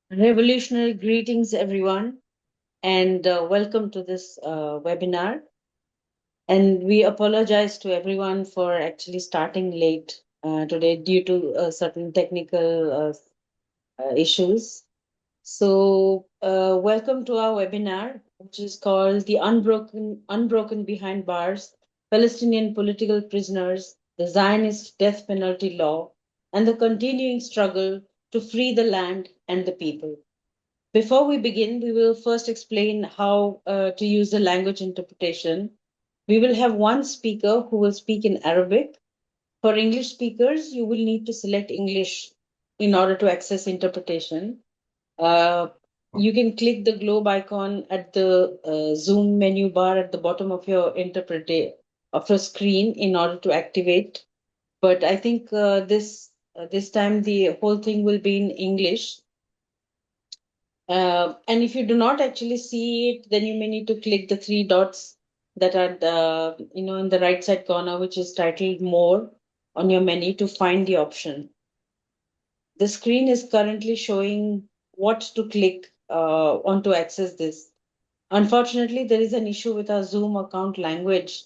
Revolutionary greetings, everyone, and welcome to this webinar. And we apologize to everyone for actually starting late today due to certain technical issues. Welcome to our webinar, which is called "The Unbroken Behind Bars: Palestinian Political Prisoners, the Zionist Death Penalty Law, and the Continuing Struggle to Free the Land and the People." Before we begin, we will first explain how to use the language interpretation. We will have one speaker who will speak in Arabic. For English speakers, you will need to select English in order to access interpretation. Uh, you can click the globe icon at the Zoom menu bar at the bottom of your of your screen in order to activate. But I think this time the whole thing will be in English. And if you do not actually see it, then you may need to click the three dots that are in the right side corner, which is titled More on your menu to find the option. The screen is currently showing what to click on to access this. Unfortunately, there is an issue with our Zoom account language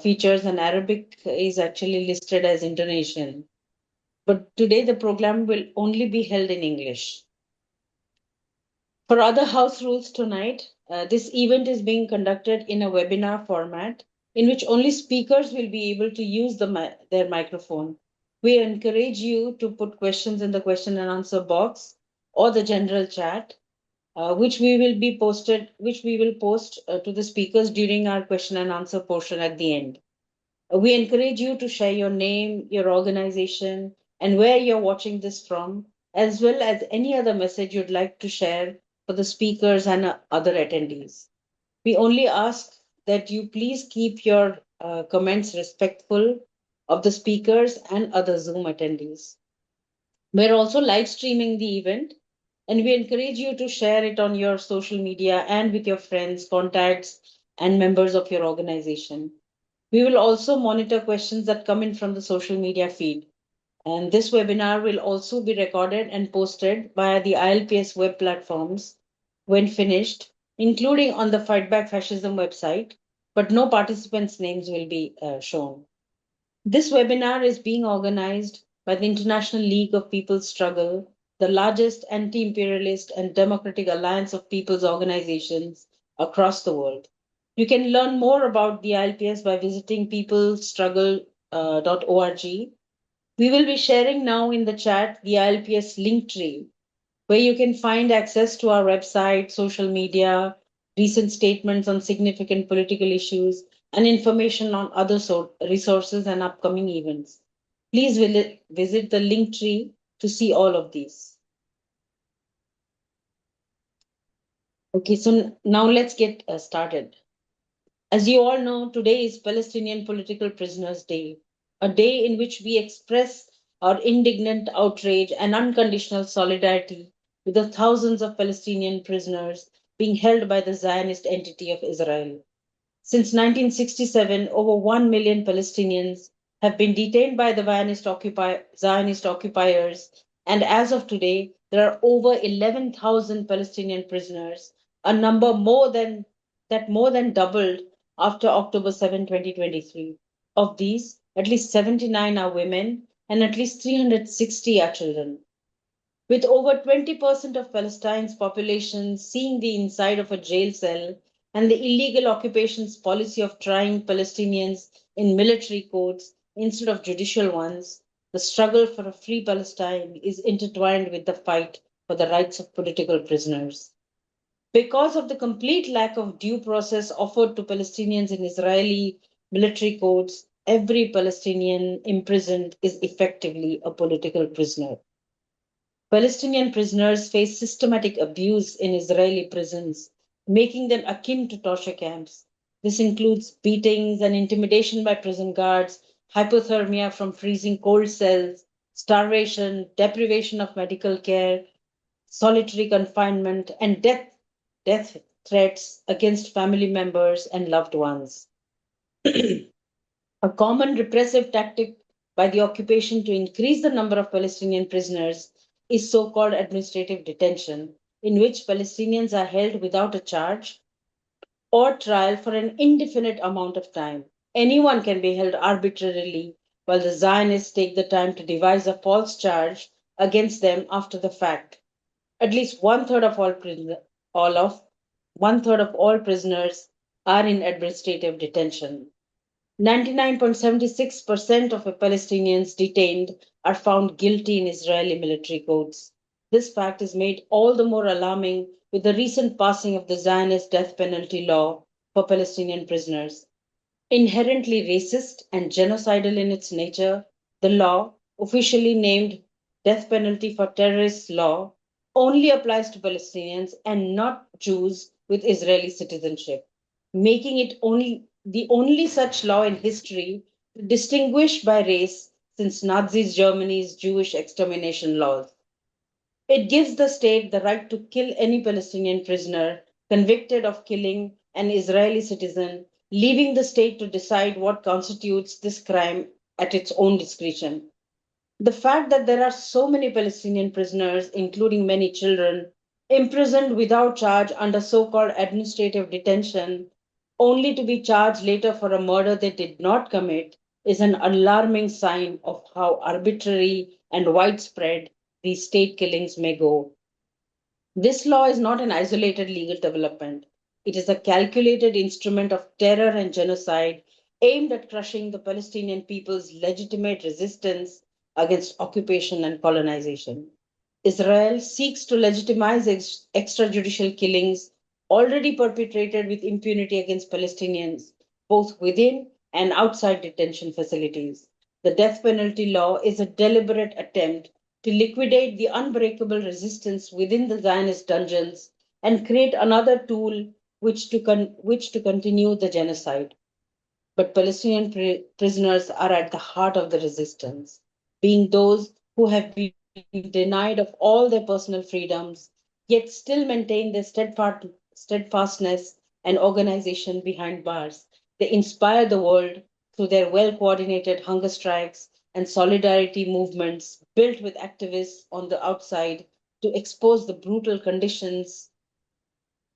features, and Arabic is actually listed as Indonesian. But today, the program will only be held in English. For other house rules tonight, this event is being conducted in a webinar format in which only speakers will be able to use their microphone. We encourage you to put questions in the question and answer box or the general chat, which we will post to the speakers during our question and answer portion at the end. We encourage you to share your name, your organization, and where you're watching this from, as well as any other message you'd like to share for the speakers and other attendees. We only ask that you please keep your comments respectful of the speakers and other Zoom attendees. We're also live streaming the event, and we encourage you to share it on your social media and with your friends, contacts, and members of your organization. We will also monitor questions that come in from the social media feed. And this webinar will also be recorded and posted via the ILPS web platforms when finished, including on the Fight Back Fascism website, but no participants' names will be shown. This webinar is being organized by the International League of People's Struggle, the largest anti imperialist and democratic alliance of people's organizations across the world. You can learn more about the ILPS by visiting peoplestruggle.org. We will be sharing now in the chat the ILPS link tree, where you can find access to our website, social media, recent statements on significant political issues, and information on other resources and upcoming events. Please visit the link tree to see all of these. Okay, so now let's get started. As you all know, today is Palestinian Political Prisoners Day, a day in which we express our indignant outrage and unconditional solidarity with the thousands of Palestinian prisoners being held by the Zionist entity of Israel. Since 1967, over 1 million Palestinians have been detained by the Zionist occupiers, and as of today, there are over 11,000 Palestinian prisoners, a number more than doubled after October 7, 2023. Of these, at least 79 are women and at least 360 are children. With over 20% of Palestine's population seeing the inside of a jail cell and the illegal occupation's policy of trying Palestinians in military courts instead of judicial ones, the struggle for a free Palestine is intertwined with the fight for the rights of political prisoners. Because of the complete lack of due process offered to Palestinians in Israeli military courts, every Palestinian imprisoned is effectively a political prisoner. Palestinian prisoners face systematic abuse in Israeli prisons, making them akin to torture camps. This includes beatings and intimidation by prison guards, hypothermia from freezing cold cells, starvation, deprivation of medical care, solitary confinement, and death threats against family members and loved ones. A common repressive tactic by the occupation to increase the number of Palestinian prisoners is so-called administrative detention, in which Palestinians are held without a charge or trial for an indefinite amount of time. Anyone can be held arbitrarily while the Zionists take the time to devise a false charge against them after the fact. At least all of one third of all prisoners are in administrative detention. 99.76% of the Palestinians detained are found guilty in Israeli military courts. This fact is made all the more alarming with the recent passing of the Zionist death penalty law for Palestinian prisoners. Inherently racist and genocidal in its nature, the law, officially named Death Penalty for Terrorists Law, only applies to Palestinians and not Jews with Israeli citizenship, making it the only such law in history to distinguish by race since Nazi Germany's Jewish extermination laws. It gives the state the right to kill any Palestinian prisoner convicted of killing an Israeli citizen, leaving the state to decide what constitutes this crime at its own discretion. The fact that there are so many Palestinian prisoners, including many children, imprisoned without charge under so called administrative detention, only to be charged later for a murder they did not commit, is an alarming sign of how arbitrary and widespread these state killings may go. This law is not an isolated legal development. It is a calculated instrument of terror and genocide aimed at crushing the Palestinian people's legitimate resistance against occupation and colonization. Israel seeks to legitimize extrajudicial killings already perpetrated with impunity against Palestinians, both within and outside detention facilities. The death penalty law is a deliberate attempt to liquidate the unbreakable resistance within the Zionist dungeons and create another tool which to continue the genocide. But Palestinian prisoners are at the heart of the resistance, being those who have been denied of all their personal freedoms, yet still maintain their steadfastness and organization behind bars. They inspire the world through their well coordinated hunger strikes and solidarity movements built with activists on the outside to expose the brutal conditions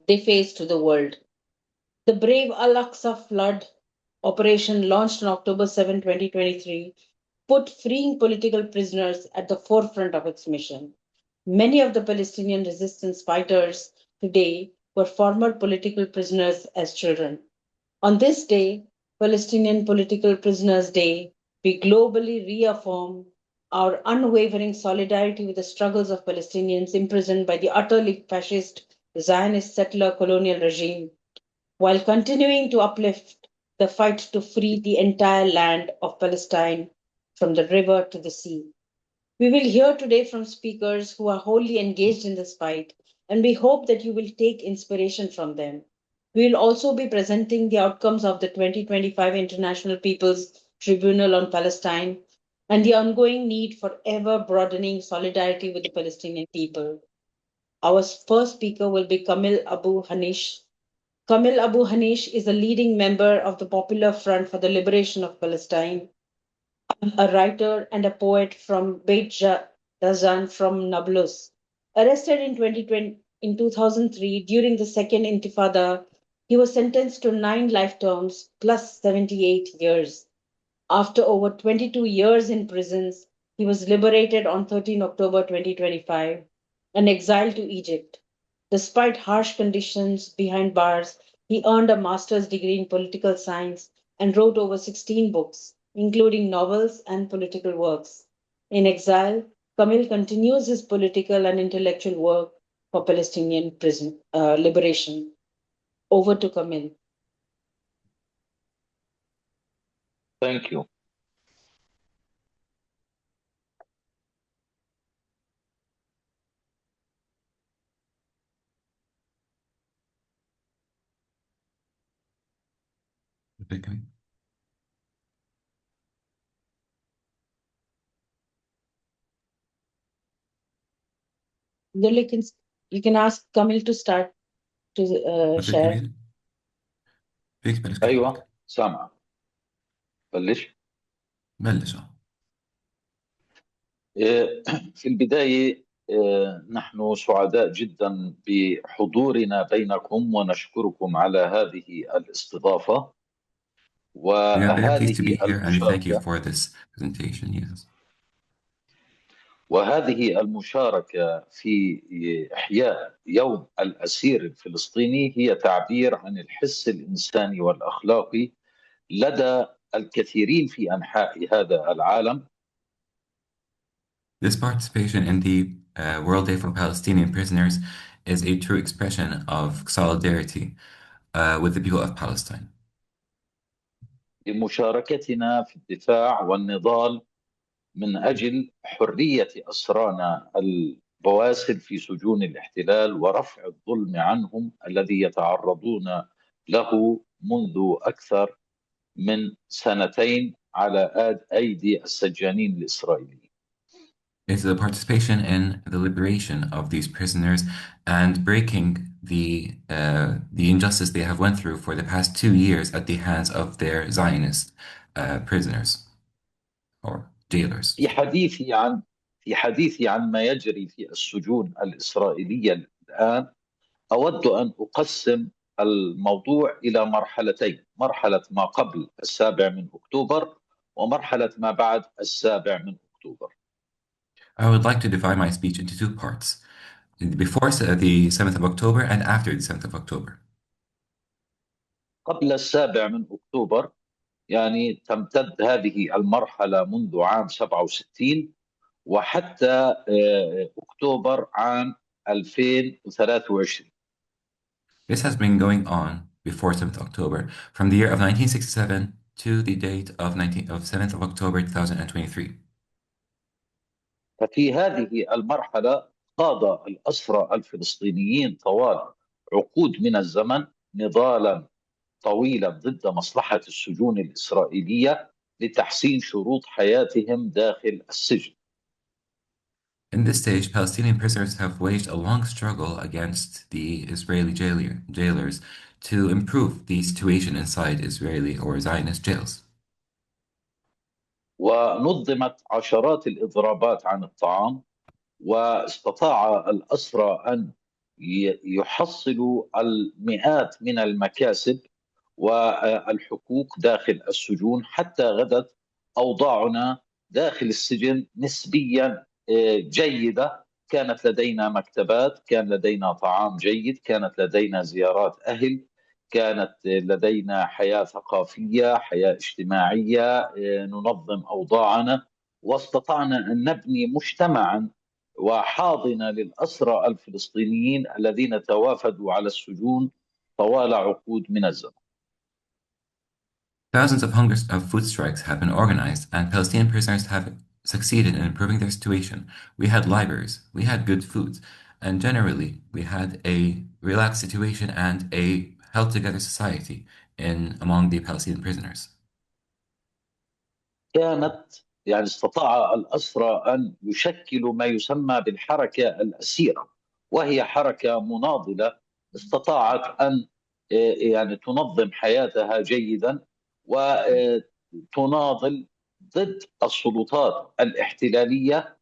they face to the world. The brave Al Aqsa flood operation launched on October 7, 2023, put freeing political prisoners at the forefront of its mission. Many of the Palestinian resistance fighters today were former political prisoners as children. On this day, Palestinian Political Prisoners Day, we globally reaffirm our unwavering solidarity with the struggles of Palestinians imprisoned by the utterly fascist Zionist settler colonial regime while continuing to uplift the fight to free the entire land of Palestine from the river to the sea. We will hear today from speakers who are wholly engaged in this fight, and we hope that you will take inspiration from them. We will also be presenting the outcomes of the 2025 International People's Tribunal on Palestine and the ongoing need for ever broadening solidarity with the Palestinian people. Our first speaker will be Kamil Abu Hanish. Kamil Abu Hanish is a leading member of the Popular Front for the Liberation of Palestine, a writer and a poet from Beit Dazan from Nablus. Arrested in 2003 during the Second Intifada, he was sentenced to 9 life terms plus 78 years. After over 22 years in prisons, he was liberated on 13 October 2025 and exiled to Egypt. Despite harsh conditions behind bars, he earned a master's degree in political science and wrote over 16 books, including novels and political works. In exile, Kamil continues his political and intellectual work for Palestinian liberation. Over to Kamil. Thank you. You can ask Kamil to start to share. جميل هيك بلش كلامك. أيوة سامع بلش. بلش في البداية نحن سعداء جدا بحضورنا بينكم ونشكركم على هذه الاستضافة We are very pleased to be وهذه here and we thank you المشاركة for this presentation. Yes. وهذه المشاركة في إحياء يوم الأسير الفلسطيني هي تعبير عن الحس الإنساني والأخلاقي لدى الكثيرين في أنحاء هذا العالم. This participation in the World Day for Palestinian Prisoners is a true expression of solidarity with the people of Palestine. لمشاركتنا في الدفاع والنضال من أجل حرية أسرانا البواسل في سجون الاحتلال ورفع الظلم عنهم الذي يتعرضون له منذ أكثر من سنتين على أيدي السجانين الإسرائيليين. It's the participation in the liberation of these prisoners and breaking the injustice they have went through for the past 2 years at the hands of their Zionist prisoners or jailers. في حديثي عن ما يجري في السجون الإسرائيلية الآن أود أن أقسم الموضوع إلى مرحلتين، مرحلة ما قبل 7 أكتوبر ومرحلة ما بعد 7 أكتوبر. I would like to divide my speech into two parts, before the 7th of October and after the 7th of October. قبل 7 أكتوبر يعني تمتد هذه المرحلة منذ عام 67 وحتى أكتوبر عام 2023. This has been going on before 7th October, from the year of 1967 to the date of 7th of October 2023. ففي هذه المرحلة خاض الأسرى الفلسطينيين طوال عقود من الزمن نضالا طويلا ضد مصلحة السجون الإسرائيلية لتحسين شروط حياتهم داخل السجن. In this stage, Palestinian prisoners have waged a long struggle against the Israeli jailers to improve the situation inside Israeli or Zionist jails. ونظمت عشرات الإضرابات عن الطعام، واستطاع الأسرى أن يحصلوا المئات من المكاسب والحقوق داخل السجون، حتى غدت أوضاعنا داخل السجن نسبيا جيدة. كانت لدينا مكتبات، كان لدينا طعام جيد، كانت لدينا زيارات أهل، كانت لدينا حياة ثقافية، حياة اجتماعية، ننظم أوضاعنا، واستطعنا أن نبني مجتمعا وحاضنة للأسرى الفلسطينيين الذين توافدوا على السجون طوال عقود من الزمن. Thousands of food strikes have been organized, and Palestinian prisoners have succeeded in improving their situation. We had libraries, we had good food, and generally we had a relaxed situation and a held together society among the Palestinian prisoners. استطاع الأسرى أن يشكلوا ما يسمى بالحركة الأسيرة، وهي حركة مناضلة استطاعت أن تنظم حياتها جيدا وتناضل ضد السلطات الاحتلالية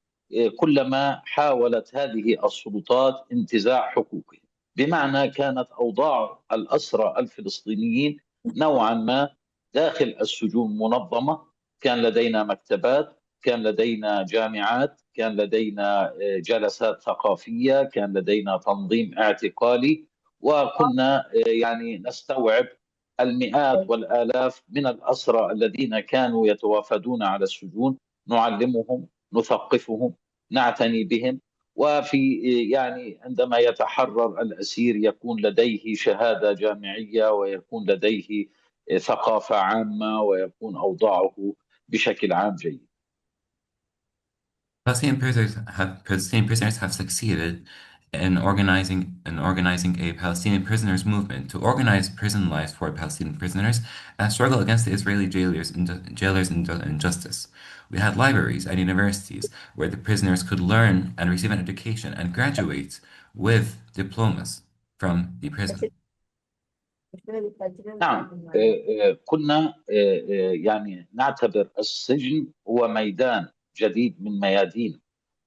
كلما حاولت هذه السلطات انتزاع حقوقهم. بمعنى كانت أوضاع الأسرى الفلسطينيين نوعا ما داخل السجون منظمة، كان لدينا مكتبات، كان لدينا جامعات، كان لدينا جلسات ثقافية، كان لدينا تنظيم اعتقالي، وكنا نستوعب المئات والآلاف من الأسرى الذين كانوا يتوافدون على السجون، نعلمهم، نثقفهم، نعتني بهم. وفي عندما يتحرر الأسير يكون لديه شهادة جامعية ويكون لديه ثقافة عامة ويكون أوضاعه بشكل عام جيد. Palestinian prisoners have succeeded in organizing a Palestinian prisoners movement to organize prison lives for Palestinian prisoners and struggle against the Israeli jailers' injustice. We had libraries and universities where the prisoners could learn and receive an education and graduate with diplomas from the prison. نعم، كنا نعتبر السجن هو ميدان جديد من ميادين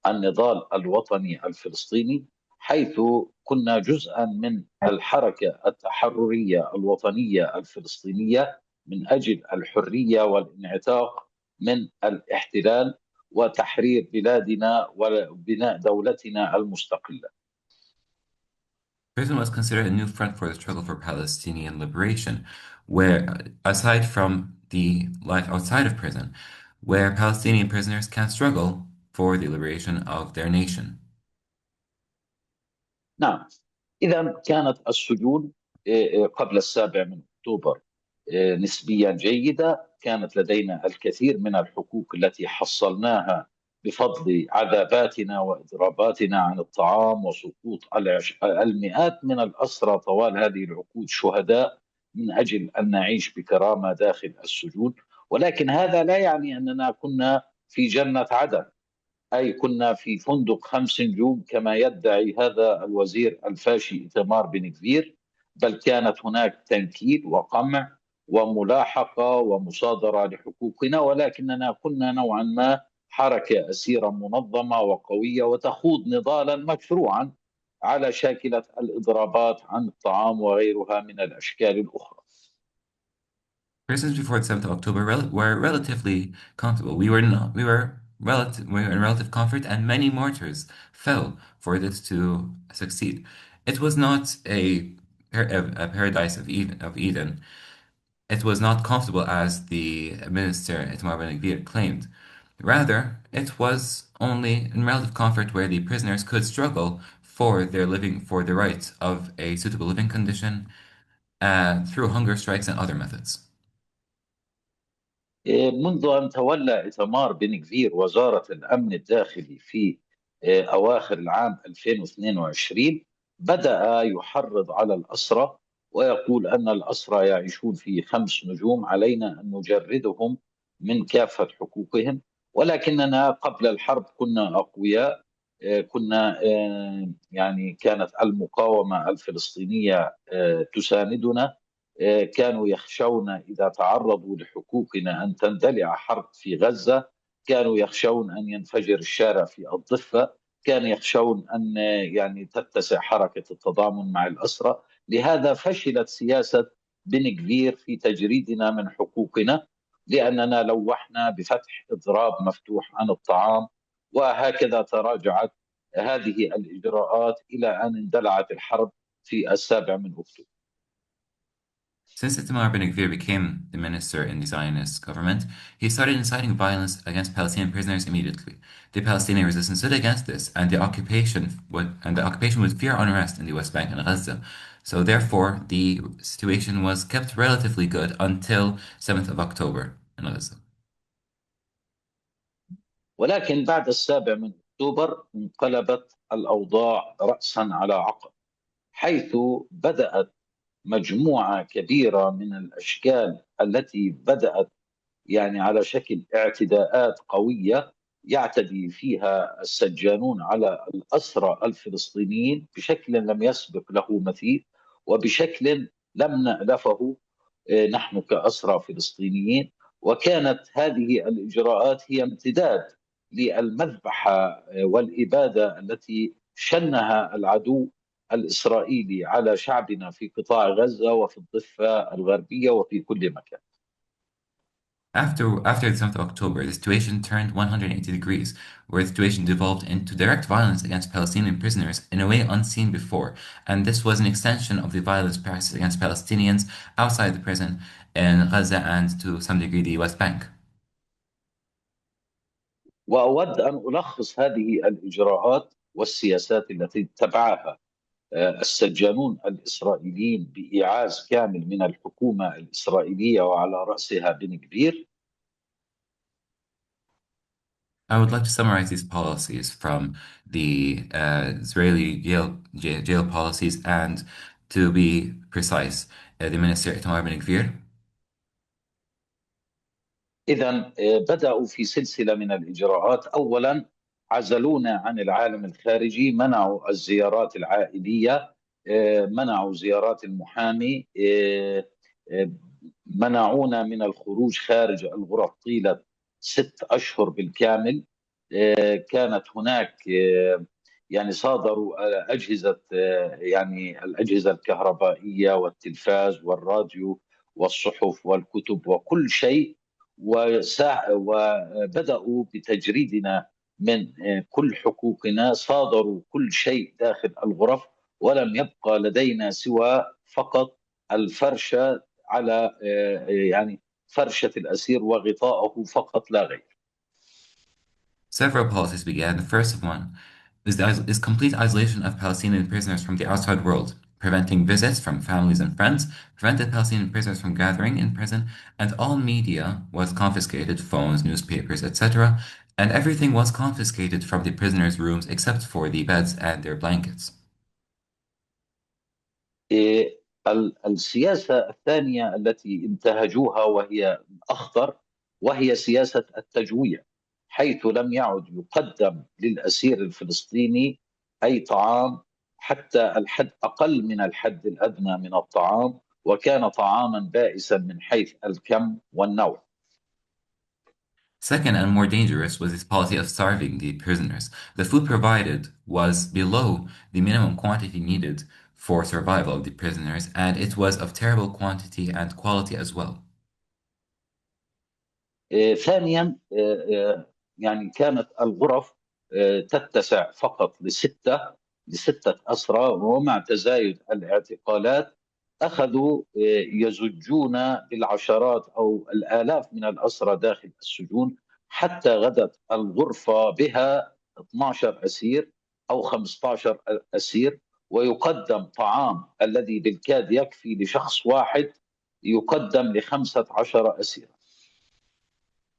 النضال الوطني الفلسطيني، حيث كنا جزءا من الحركة التحررية الوطنية الفلسطينية من أجل الحرية والانعتاق من الاحتلال وتحرير بلادنا وبناء دولتنا المستقلة. Prison was considered a new front for the struggle for Palestinian liberation, where, aside from the life outside of prison, where Palestinian prisoners can struggle for the liberation of their nation. نعم، إذا كانت السجون قبل 7 أكتوبر نسبيا جيدة. كانت لدينا الكثير من الحقوق التي حصلناها بفضل عذاباتنا وإضراباتنا عن الطعام وسقوط المئات من الأسرى طوال هذه العقود شهداء من أجل أن نعيش بكرامة داخل السجون. ولكن هذا لا يعني أننا كنا في جنة عدن، أي كنا في فندق 5 نجوم كما يدعي هذا الوزير الفاشي إيتمار بن كفير، بل كانت هناك تنكيل وقمع وملاحقة ومصادرة لحقوقنا، ولكننا كنا نوعا ما حركة أسيرة منظمة وقوية وتخوض نضالا مشروعا على شاكلة الإضرابات عن الطعام وغيرها من الأشكال الأخرى. Prisons before the 7th of October were relatively comfortable. We were in relative comfort, and many martyrs fell for this to succeed. It was not a paradise of Eden. It was not comfortable as the minister Itamar Ben-Gvir claimed. Rather, it was only in relative comfort where the prisoners could struggle for their living, for the right of a suitable living condition, through hunger strikes and other methods. منذ أن تولى إيتمار بن كفير وزارة الأمن الداخلي في أواخر العام 2022 بدأ يحرض على الأسرى ويقول أن الأسرى يعيشون في 5 نجوم، علينا أن نجردهم من كافة حقوقهم. ولكننا قبل الحرب كنا أقوياء، كنا يعني كانت المقاومة الفلسطينية تساندنا. كانوا يخشون إذا تعرضوا لحقوقنا أن تندلع حرب في غزة، كانوا يخشون أن ينفجر الشارع في الضفة، كانوا يخشون أن يعني تتسع حركة التضامن مع الأسرى. لهذا فشلت سياسة بن كفير في تجريدنا من حقوقنا، لأننا لوحنا بفتح إضراب مفتوح عن الطعام، وهكذا تراجعت هذه الإجراءات إلى أن اندلعت الحرب في 7 أكتوبر. Since Itamar Ben-Gvir became the minister in the Zionist government, he started inciting violence against Palestinian prisoners immediately. The Palestinian resistance stood against this, and the occupation would fear unrest in the West Bank and Gaza. So therefore, the situation was kept relatively good until 7th of October in Gaza. ولكن بعد 7 أكتوبر انقلبت الأوضاع رأسا على عقب، حيث بدأت مجموعة كبيرة من الأشكال التي بدأت يعني على شكل اعتداءات قوية يعتدي فيها السجانون على الأسرى الفلسطينيين بشكل لم يسبق له مثيل وبشكل لم نألفه نحن كأسرى فلسطينيين. وكانت هذه الإجراءات هي امتداد للمذبحة والإبادة التي شنها العدو الإسرائيلي على شعبنا في قطاع غزة وفي الضفة الغربية وفي كل مكان. After the 7th of October, the situation turned 180 degrees, where the situation devolved into direct violence against Palestinian prisoners in a way unseen before. And this was an extension of the violence practiced against Palestinians outside the prison in Gaza and to some degree the West Bank. وأود أن ألخص هذه الإجراءات والسياسات التي اتبعها السجانون الإسرائيليين بإيعاز كامل من الحكومة الإسرائيلية وعلى رأسها بن كفير. I would like to summarize these policies from the Israeli jail policies and, to be precise, the Minister Itamar Ben Gvir. إذا بدأوا في سلسلة من الإجراءات. أولا عزلونا عن العالم الخارجي، منعوا الزيارات العائلية، منعوا زيارات المحامي، منعونا من الخروج خارج الغرف طيلة 6 أشهر بالكامل. كانت هناك يعني صادروا أجهزة يعني الأجهزة الكهربائية والتلفاز والراديو والصحف والكتب وكل شيء، وبدأوا بتجريدنا من كل حقوقنا. صادروا كل شيء داخل الغرف، ولم يبقى لدينا سوى فقط الفرشة على يعني فرشة الأسير وغطاءه فقط لا غير. Several policies began. The first one is complete isolation of Palestinian prisoners from the outside world, preventing visits from families and friends, prevented Palestinian prisoners from gathering in prison, and all media was confiscated, phones, newspapers, etc., and everything was confiscated from the prisoners' rooms except for the beds and their blankets. السياسة الثانية التي انتهجوها وهي أخطر، وهي سياسة التجويع، حيث لم يعد يقدم للأسير الفلسطيني أي طعام، حتى الحد أقل من الحد الأدنى من الطعام، وكان طعاما بائسا من حيث الكم والنوع. Second, and more dangerous, was this policy of starving the prisoners. The food provided was below the minimum quantity needed for survival of the prisoners, and it was of terrible quantity and quality as well. ثانيا يعني كانت الغرف تتسع فقط لستة أسرى، ومع تزايد الاعتقالات أخذوا يزجون بالعشرات أو الآلاف من الأسرى داخل السجون، حتى غدت الغرفة بها 12 أسير أو 15 أسير، ويقدم طعام الذي بالكاد يكفي لشخص واحد يقدم ل15 أسير.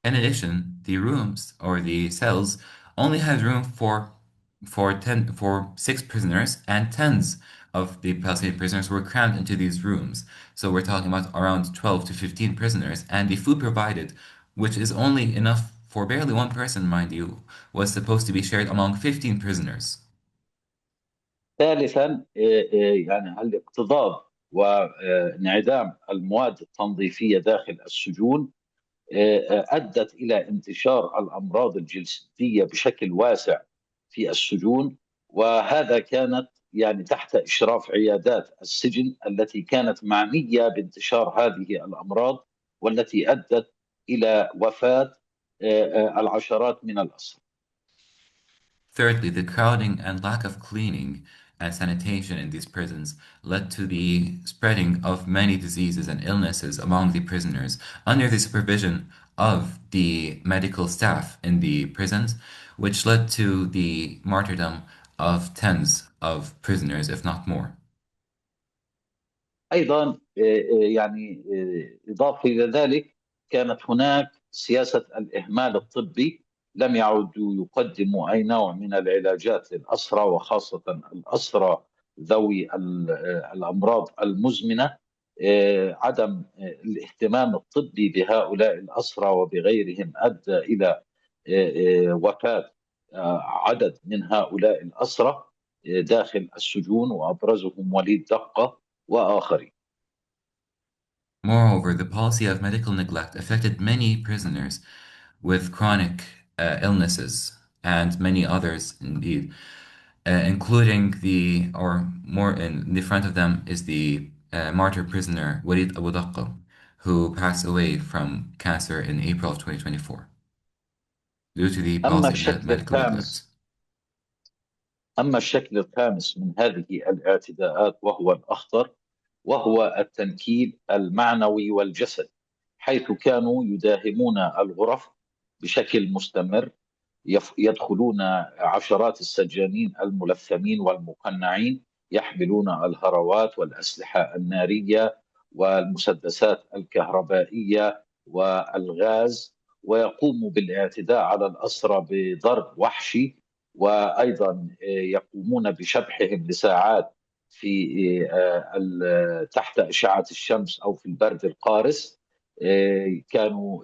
In addition, the rooms or the cells only had room for 6 prisoners, and tens of the Palestinian prisoners were crammed into these rooms. So we're talking about around 12 to 15 prisoners, and the food provided, which is only enough for barely one person, mind you, was supposed to be shared among 15 prisoners. ثالثا يعني الاكتظاظ وانعدام المواد التنظيفية داخل السجون أدت إلى انتشار الأمراض الجلدية بشكل واسع في السجون، وهذا كانت يعني تحت إشراف عيادات السجن التي كانت معنية بانتشار هذه الأمراض، والتي أدت إلى وفاة العشرات من الأسرى. Thirdly, the crowding and lack of cleaning and sanitation in these prisons led to the spreading of many diseases and illnesses among the prisoners under the supervision of the medical staff in the prisons, which led to the martyrdom of tens of prisoners, if not more. أيضا يعني إضافة إلى ذلك كانت هناك سياسة الإهمال الطبي، لم يعودوا يقدموا أي نوع من العلاجات للأسرى، وخاصة الأسرى ذوي الأمراض المزمنة. عدم الاهتمام الطبي بهؤلاء الأسرى وبغيرهم أدى إلى وفاة عدد من هؤلاء الأسرى داخل السجون، وأبرزهم وليد دقة وآخرين. Moreover, the policy of medical neglect affected many prisoners with chronic illnesses and many others indeed, including or more in the front of them is the martyr prisoner Walid Abu Daqqa, who passed away from cancer in April of 2024 due to the أما policy of الشكل medical neglect. الخامس أما الشكل الخامس من هذه الاعتداءات وهو الأخطر، وهو التنكيل المعنوي والجسدي، حيث كانوا يداهمون الغرف بشكل مستمر. يدخلون عشرات السجانين الملثمين والمقنعين، يحملون الهروات والأسلحة النارية والمسدسات الكهربائية والغاز، ويقوموا بالاعتداء على الأسرى بضرب وحشي، وأيضا يقومون بشبحهم لساعات في تحت أشعة الشمس أو في البرد القارس. كانوا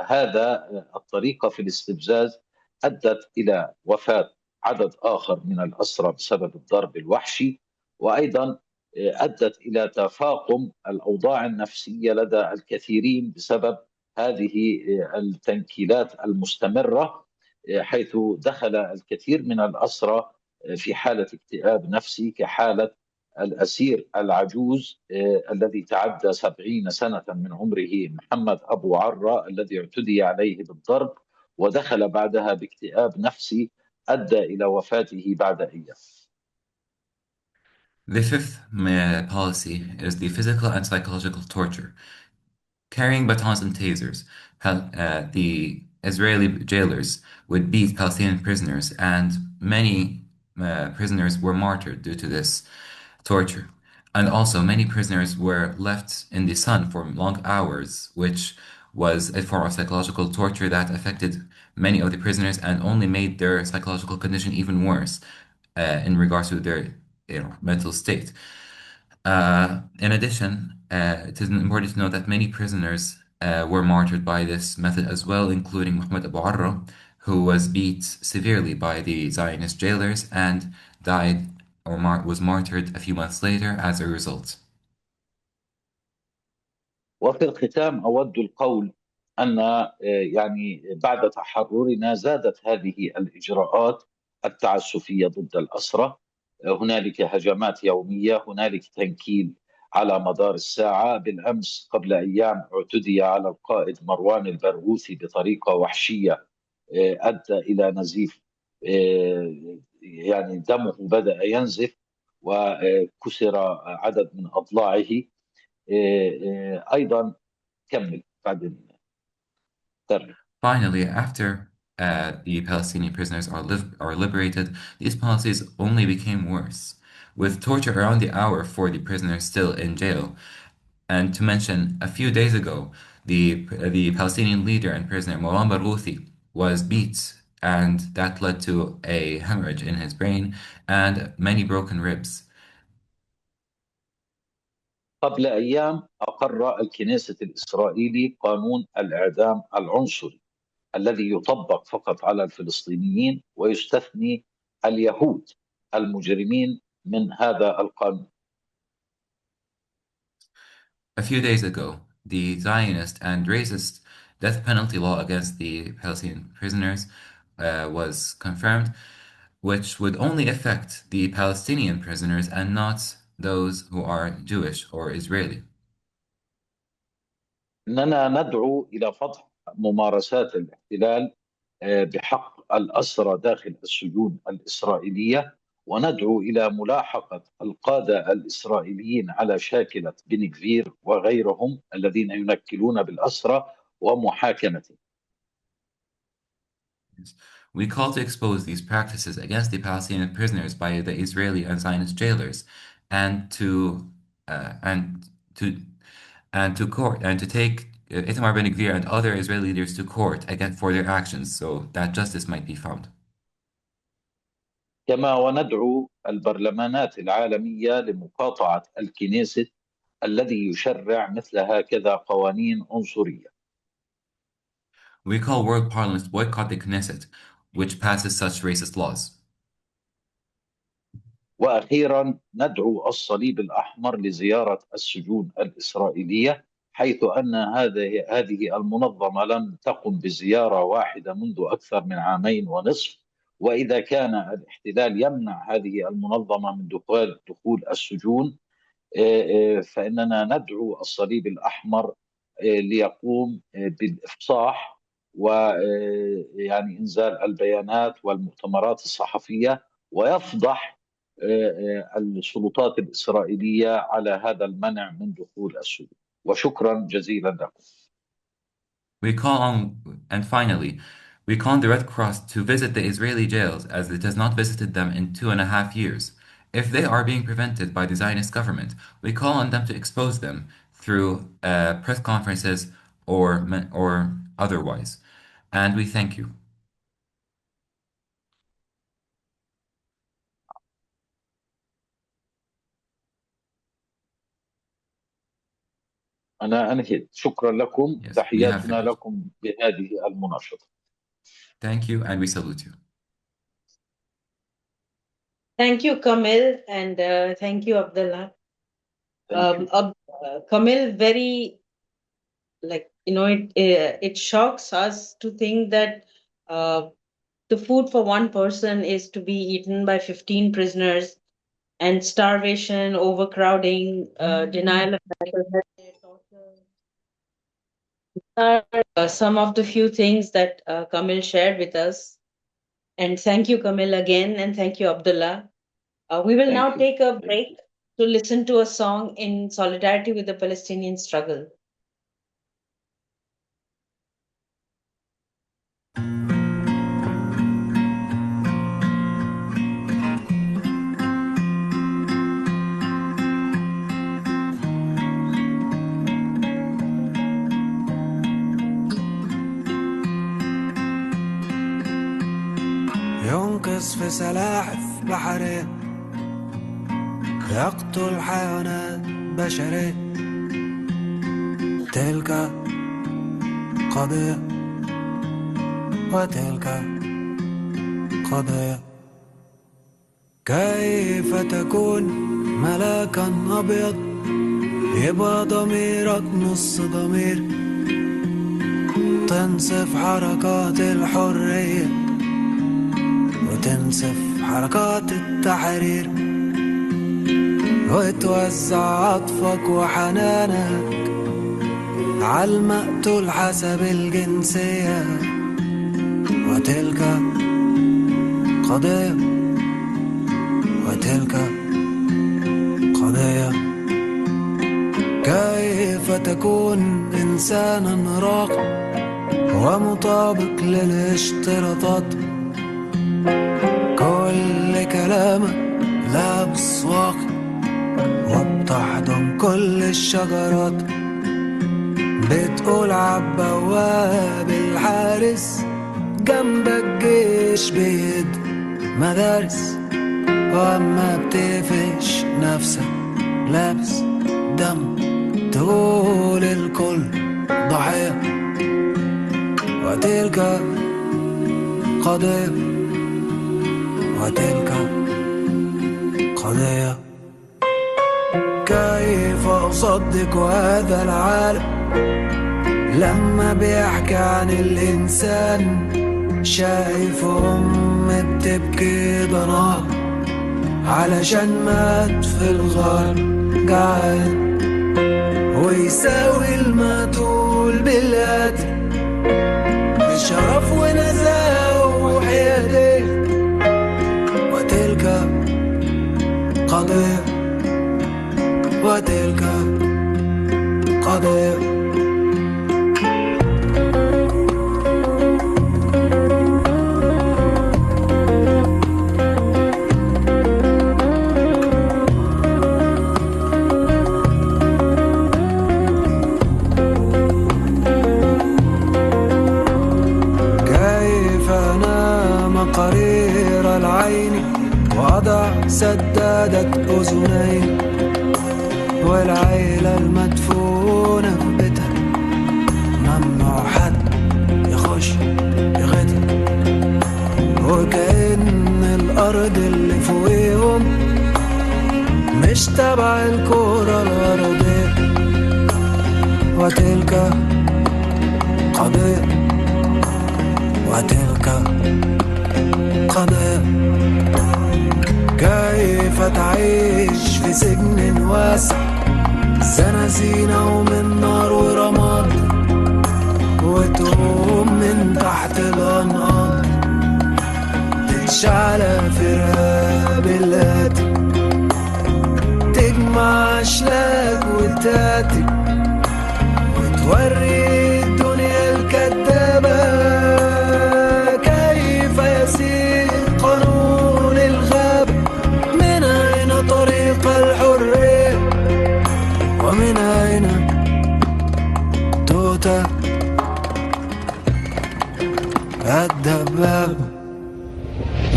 هذا الطريقة في الاستفزاز أدت إلى وفاة عدد آخر من الأسرى بسبب الضرب الوحشي، وأيضا أدت إلى تفاقم الأوضاع النفسية لدى الكثيرين بسبب هذه التنكيلات المستمرة. حيث دخل الكثير من الأسرى في حالة اكتئاب نفسي كحالة الأسير العجوز الذي تعدى 70 سنة من عمره، محمد أبو عرة، الذي اعتدي عليه بالضرب ودخل بعدها باكتئاب نفسي أدى إلى وفاته بعد أيام. The fifth policy is the physical and psychological torture. Carrying batons and tasers, the Israeli jailers would beat Palestinian prisoners, and many prisoners were martyred due to this torture. And also, many prisoners were left in the sun for long hours, which was a form of psychological torture that affected many of the prisoners and only made their psychological condition even worse in regards to their mental state. In addition, it is important to note that many prisoners were martyred by this method as well, including Muhammad Abu Arra, who was beat severely by the Zionist jailers and died or was martyred a few months later as a result. وفي الختام أود القول أن يعني بعد تحررنا زادت هذه الإجراءات التعسفية ضد الأسرى. هنالك هجمات يومية، هنالك تنكيل على مدار الساعة. بالأمس قبل أيام اعتدي على القائد مروان البرغوثي بطريقة وحشية أدى إلى نزيف، يعني دمه بدأ ينزف وكسر عدد من أضلاعه. أيضا كمل بعدين. Finally, after the Palestinian prisoners are liberated, these policies only became worse, with torture around the hour for the prisoners still in jail. And to mention, a few days ago, the Palestinian leader and prisoner Marwan Barghouthi was beat, and that led to a hemorrhage in his brain and many broken ribs. قبل أيام أقر الكنيسة الإسرائيلي قانون الإعدام العنصري الذي يطبق فقط على الفلسطينيين ويستثني اليهود المجرمين من هذا القانون. A few days ago, the Zionist and racist death penalty law against the Palestinian prisoners was confirmed, which would only affect the Palestinian prisoners and not those who are Jewish or Israeli. إننا ندعو إلى فضح ممارسات الاحتلال بحق الأسرى داخل السجون الإسرائيلية، وندعو إلى ملاحقة القادة الإسرائيليين على شاكلة بن غفير وغيرهم الذين ينكلون بالأسرى ومحاكمتهم. We call to expose these practices against the Palestinian prisoners by the Israeli and Zionist jailers, and to uh, and to court and to take Itamar Ben-Gvir and other Israeli leaders to court again for their actions, so that justice might be found. كما وندعو البرلمانات العالمية لمقاطعة الكنيسة الذي يشرع مثل هكذا قوانين عنصرية. We call world parliaments to boycott the Knesset, which passes such racist laws. وأخيرا ندعو الصليب الأحمر لزيارة السجون الإسرائيلية، حيث أن هذه المنظمة لم تقم بزيارة واحدة منذ أكثر من 2.5 عام، وإذا كان الاحتلال يمنع هذه المنظمة من دخول السجون، فإننا ندعو الصليب الأحمر ليقوم بالإفصاح ويعني إنزال البيانات والمؤتمرات الصحفية ويفضح السلطات الإسرائيلية على هذا المنع من دخول السجون. وشكرا جزيلا لكم. And finally, we call on the Red Cross to visit the Israeli jails as it has not visited them in 2.5 years. If they are being prevented by the Zionist government, we call on them to expose them through press conferences or otherwise. And we thank you. أنا أنهيت. شكرا لكم. Yes, we have تحياتنا finished. لكم بهذه المناشطة. Thank you, and we salute you. Thank you, Kamil, and thank you, Abdullah. Kamil, very, like, it shocks us to think that the food for one person is to be eaten by 15 prisoners, and starvation, overcrowding, denial of medical health care, torture are some of the few things that Kamil shared with us. And thank you, Kamil, again, and thank you, Abdullah. We will now Thank you. take a break to listen to a song in solidarity with the Palestinian struggle. ينقص في سلاحف بحرية، يقتل حيوانات بشرية. تلك قضية وتلك قضية. كيف تكون ملاكا أبيض يبقى ضميرك نص ضمير، تنصف حركات الحرية وتنصف حركات التحرير، وتوزع عطفك وحنانك عالمقتول حسب الجنسية. وتلك قضية وتلك قضية. كيف تكون إنسانا راقي ومطابق للاشتراطات، كل كلامك لابس واقي وبتحضن كل الشجرات، بتقول عالبواب الحارس جنبك جيش بيد مدارس، وأما بتقفش نفسك لابس دم تقول الكل ضحية. وتلك قضية وتلك قضية. كيف أصدق هذا العالم لما بيحكي عن الإنسان؟ شايف أم بتبكي ضناها علشان مات في الغار جعان، ويساوي المقتول بالقتل بشرف ونزاهة وحيادية. وتلك قضية وتلك قضية. قرير العين وأضع سدادة أذنين، والعيلة المدفونة في بيتها ممنوع حد يخش يغتل، وكأن الأرض اللي فوقيهم مش تبع الكرة الأرضية. وتلك قضية وتلك قضية. كيف تعيش في سجن واسع زنازينة ومن نار ورماد، وتقوم من تحت الأنقاض تتشعل في رقاب القاتل، تجمع أشلاك وتاتي وتوري الدنيا الكدابة كيف يسير قانون الغابة. من أين طريق الحرية ومن أين توتا الدبابة؟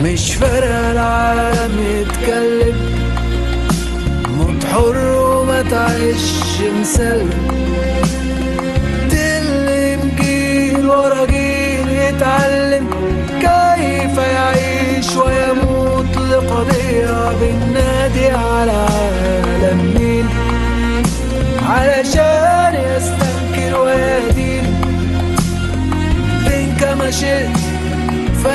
مش فارقة العالم يتكلم، موت حر وما تعيش مسلم، تلم جيل ورا جيل يتعلم كيف يعيش ويموت لقضية بالنادي على عالم مين، علشان يستنكر ويدين بين كما شئت في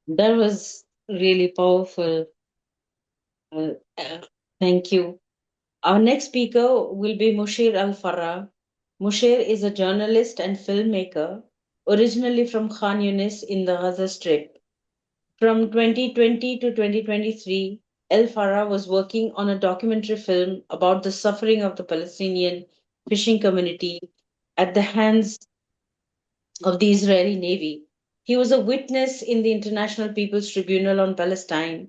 That was really powerful. Uh, uh, Thank you. Our next speaker will be Musher Al Farah. Musher is a journalist and filmmaker, originally from Khan Yunis in the Gaza Strip. From 2020 to 2023, El Farah was working on a documentary film about the suffering of the Palestinian fishing community at the hands of the Israeli Navy. He was a witness in the International People's Tribunal on Palestine,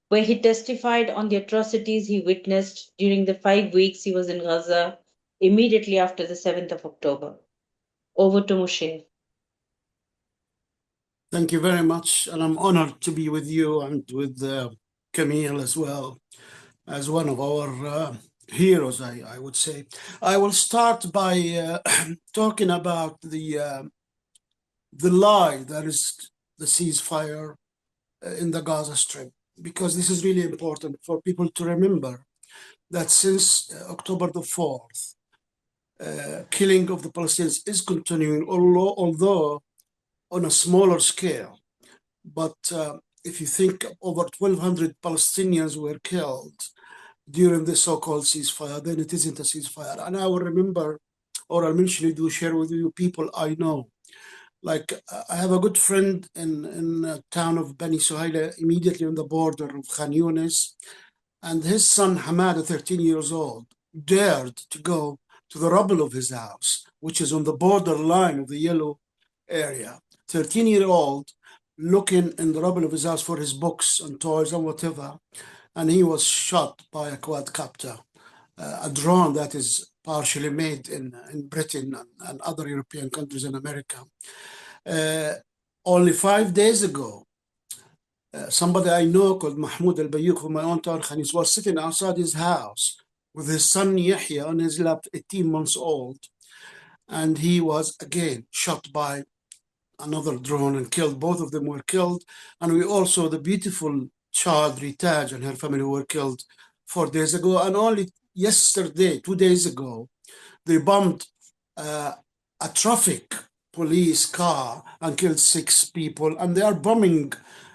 where he testified on the atrocities he witnessed during the 5 weeks he was in Gaza immediately after the 7th of October. Over to Moshe. Thank you very much, and I'm honored to be with you and with Camille as well, as one of our heroes, I would say. I will start by talking about the lie that is the ceasefire in the Gaza Strip, because this is really important for people to remember that since October the 4th, killing of the Palestinians is continuing, although on a smaller scale. But if you think over 1,200 Palestinians were killed during the so-called ceasefire, then it isn't a ceasefire. And I will remember, or I'll mention it, share with you people I know. Like I have a good friend in the town of Bani Suhaila, immediately on the border of Khan Yunis, and his son Hamad, 13 years old, dared to go to the rubble of his house, which is on the borderline of the yellow area. 13-year-old looking in the rubble of his house for his books and toys and whatever, and he was shot by a quadcopter, a drone that is partially made in Britain and other European countries in America. Only 5 days ago, somebody I know called Mahmoud Al-Bayouk from my own town, Khanis, was sitting outside his house with his son Yahya on his lap, 18 months old, and he was again shot by another drone and killed. Both of them were killed. And we also, the beautiful child Ritaj and her family were killed 4 days ago. And only yesterday, 2 days ago, they bombed a traffic police car and killed 6 people. And they are bombing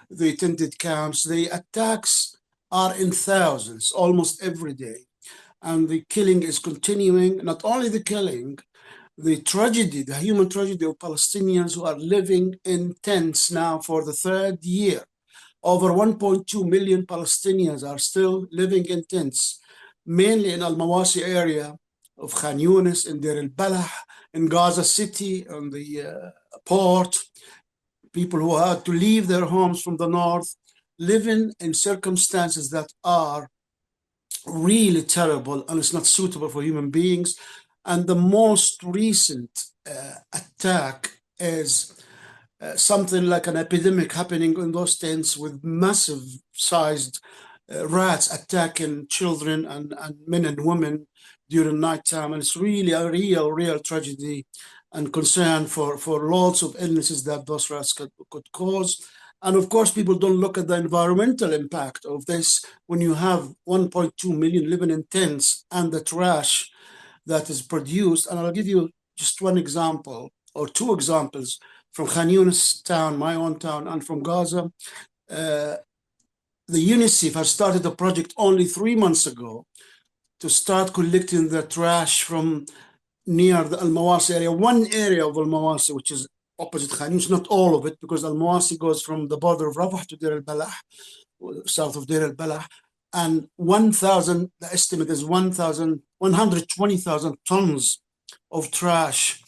the tented camps. The attacks are in thousands, almost every day. And the killing is continuing. Not only the killing, the tragedy, the human tragedy of Palestinians who are living in tents now for the 3rd year. Over 1.2 million Palestinians are still living in tents, mainly in Al-Mawasi area of Khan Yunis, in Deir al-Balah, in Gaza City, on the port. People who had to leave their homes from the north, living in circumstances that are really terrible, and it's not suitable for human beings. And the most recent attack is something like an epidemic happening in those tents, with massive sized rats attacking children and men and women during nighttime. And it's really a real tragedy and concern for lots of illnesses that those rats could cause. And of course, people don't look at the environmental impact of this when you have 1.2 million living in tents and the trash that is produced. And I'll give you just one example or 2 examples from Khan Yunis town, my own town, and from Gaza. The UNICEF has started a project only 3 months ago to start collecting the trash from near the Al-Mawasi area, one area of Al-Mawasi, which is opposite Khan Yunis, not all of it, because Al-Mawasi goes from the border of Rafah to Deir al-Balah, south of Deir al-Balah. And 1,000, the estimate is 120,000 tons of trash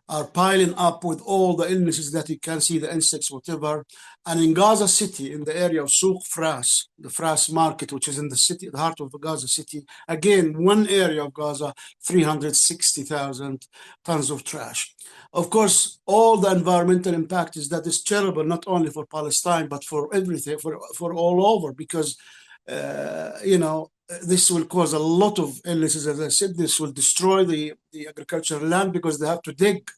are piling up with all the illnesses that you can see, the insects, whatever. And in Gaza City, in the area of Souq Fras, the Fras market, which is in the city, the heart of the Gaza City, again, one area of Gaza, 360,000 tons of trash. Of course, all the environmental impact is that is terrible, not only for Palestine, but for everything, for all over, because this will cause a lot of illnesses. As I said, this will destroy the agricultural land, because they have to dig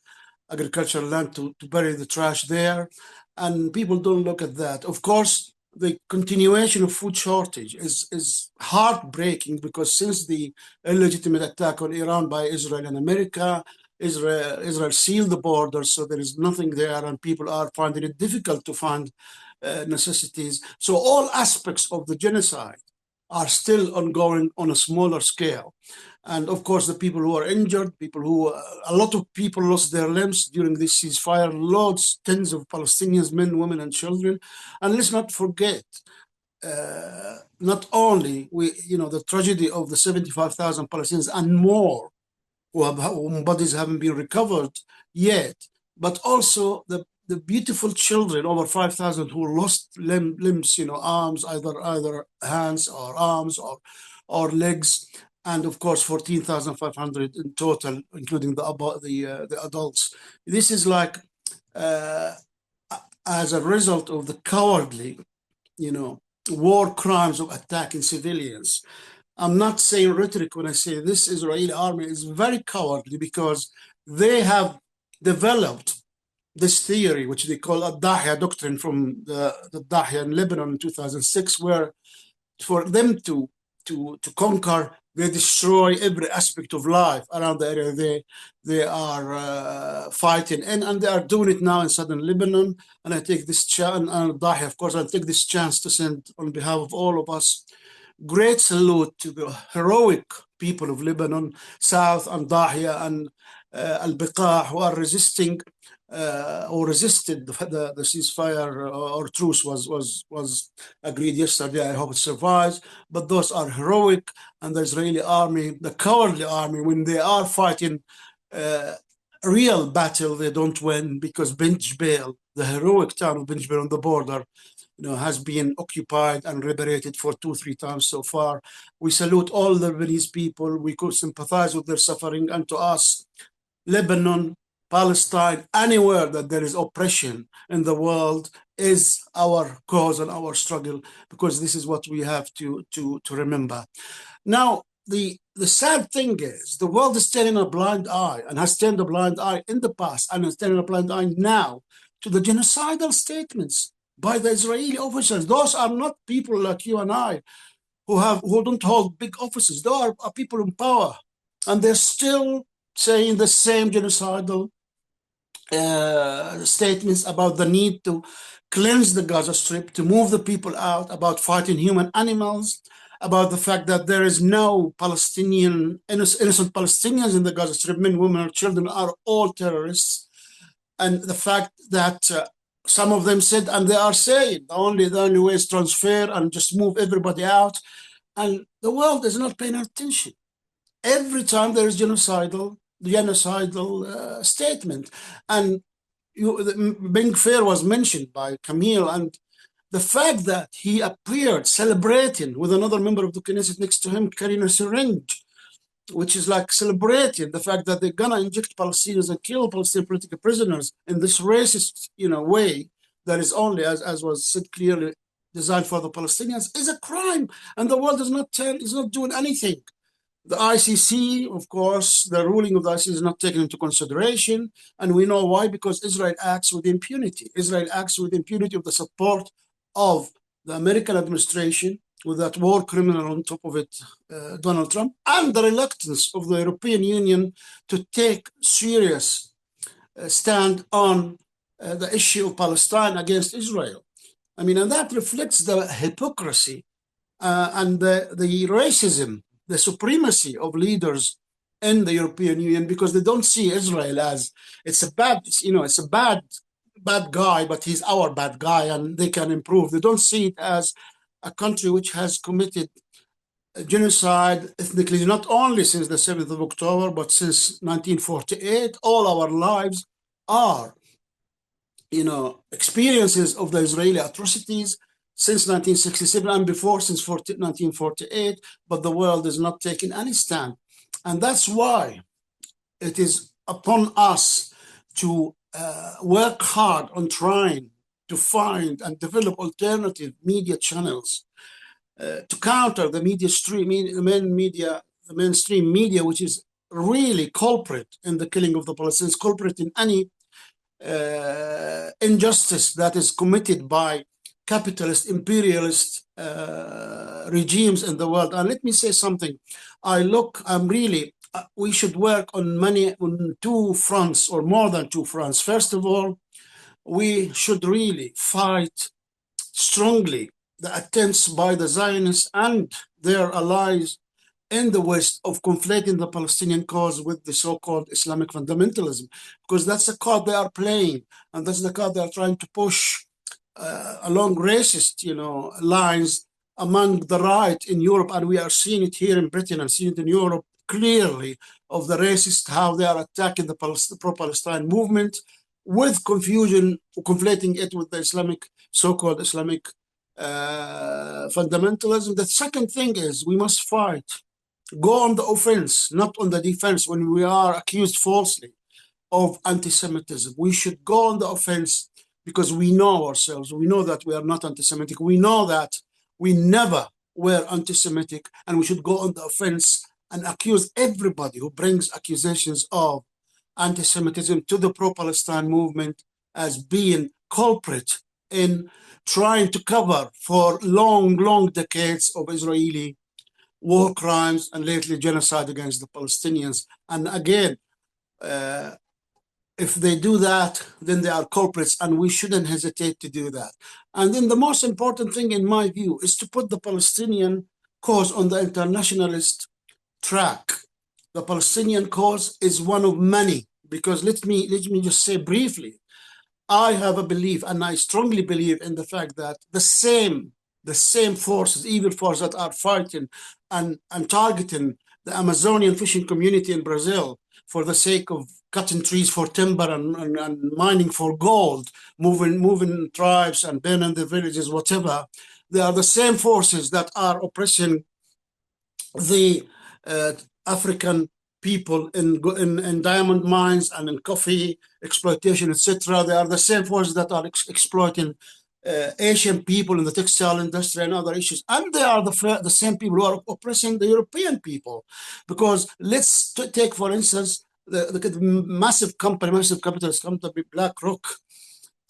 agricultural land to bury the trash there. And people don't look at that. Of course, the continuation of food shortage is heartbreaking, because since the illegitimate attack on Iran by Israel and America, Israel sealed the border, so there is nothing there, and people are finding it difficult to find necessities. So all aspects of the genocide are still ongoing on a smaller scale. And of course, the people who are injured, a lot of people lost their limbs during this ceasefire, tens of Palestinians, men, women, and children. And let's not forget, not only the tragedy of the 75,000 Palestinians and more whose bodies haven't been recovered yet, but also the beautiful children, over 5,000, who lost limbs, arms, either hands or arms or legs, and of course 14,500 in total, including the adults. This is like as a result of the cowardly, war crimes of attacking civilians. I'm not saying rhetoric when I say this Israeli army is very cowardly, because they have developed this theory, which they call a Dahya doctrine, from the Dahya in Lebanon in 2006, where for them to conquer, they destroy every aspect of life around the area they are fighting in, and they are doing it now in southern Lebanon. And I take this chance, and Dahya, of course, I take this chance to send, on behalf of all of us, great salute to the heroic people of Lebanon, South and Dahya and Al-Biqah, who are resisting or resisted the ceasefire or truce was agreed yesterday. I hope it survives. But those are heroic, and the Israeli army, the cowardly army, when they are fighting real battle, they don't win, because Ben Jbeil, the heroic town of Ben Jbeil on the border, has been occupied and liberated for 2-3 times so far. We salute all the Lebanese people. We could sympathize with their suffering, and to us, Lebanon, Palestine, anywhere that there is oppression in the world is our cause and our struggle, because this is what we have to remember. Now, the sad thing is, the world is turning a blind eye, and has turned a blind eye in the past, and is turning a blind eye now to the genocidal statements by the Israeli officers. Those are not people like you and I who don't hold big offices. They are people in power, and they're still saying the same genocidal statements about the need to cleanse the Gaza Strip, to move the people out, about fighting human animals, about the fact that there is no innocent Palestinians in the Gaza Strip. Men, women, and children are all terrorists. And the fact that some of them said, and they are saying, the only way is transfer and just move everybody out. And the world is not paying attention. Every time there is genocidal statement. And Ben Gvir was mentioned by Camille, and the fact that he appeared celebrating with another member of the Knesset next to him carrying a syringe, which is like celebrating the fact that they're gonna inject Palestinians and kill Palestinian political prisoners in this racist, way that is only, as was said clearly, designed for the Palestinians, is a crime, and the world is not doing anything. The ICC, of course, the ruling of the ICC is not taken into consideration, and we know why, because Israel acts with impunity. Israel acts with impunity of the support of the American administration, with that war criminal on top of it, Donald Trump, and the reluctance of the European Union to take serious stand on the issue of Palestine against Israel. I mean, and that reflects the hypocrisy and the racism, the supremacy of leaders in the European Union, because they don't see Israel as it's a bad guy, but he's our bad guy and they can improve. They don't see it as a country which has committed genocide ethnically, not only since the 7th of October, but since 1948. All our lives are, experiences of the Israeli atrocities since 1967 and before, since 1948, but the world is not taking any stand. And that's why it is upon us to work hard on trying to find and develop alternative media channels to counter the mainstream media, which is really culprit in the killing of the Palestinians, culprit in any injustice that is committed by capitalist, imperialist regimes in the world. And let me say something. I'm really we should work on two fronts, or more than two fronts. First of all, we should really fight strongly the attempts by the Zionists and their allies in the West of conflating the Palestinian cause with the so-called Islamic fundamentalism, because that's the card they are playing, and that's the card they are trying to push along racist, lines among the right in Europe, and we are seeing it here in Britain and seeing it in Europe clearly, of the racists, how they are attacking the pro-Palestine movement with confusion, conflating it with the Islamic, so-called Islamic fundamentalism. The second thing is we must fight, go on the offense, not on the defense. When we are accused falsely of anti-Semitism, we should go on the offense, because we know ourselves. We know that we are not anti-Semitic. We know that we never were anti-Semitic, and we should go on the offense and accuse everybody who brings accusations of anti-Semitism to the pro-Palestine movement as being culprit in trying to cover for long decades of Israeli war crimes and lately genocide against the Palestinians. And again, if they do that, then they are culprits, and we shouldn't hesitate to do that. And then the most important thing, in my view, is to put the Palestinian cause on the internationalist track. The Palestinian cause is one of many, because let me just say briefly, I have a belief, and I strongly believe in the fact that the same forces, evil forces that are fighting and targeting the Amazonian fishing community in Brazil for the sake of cutting trees for timber and mining for gold, moving tribes and burning the villages, whatever, they are the same forces that are oppressing the African people in diamond mines and in coffee exploitation, etc. They are the same forces that are exploiting Asian people in the textile industry and other issues, and they are the same people who are oppressing the European people. Because let's take, for instance, the massive capitalist company BlackRock,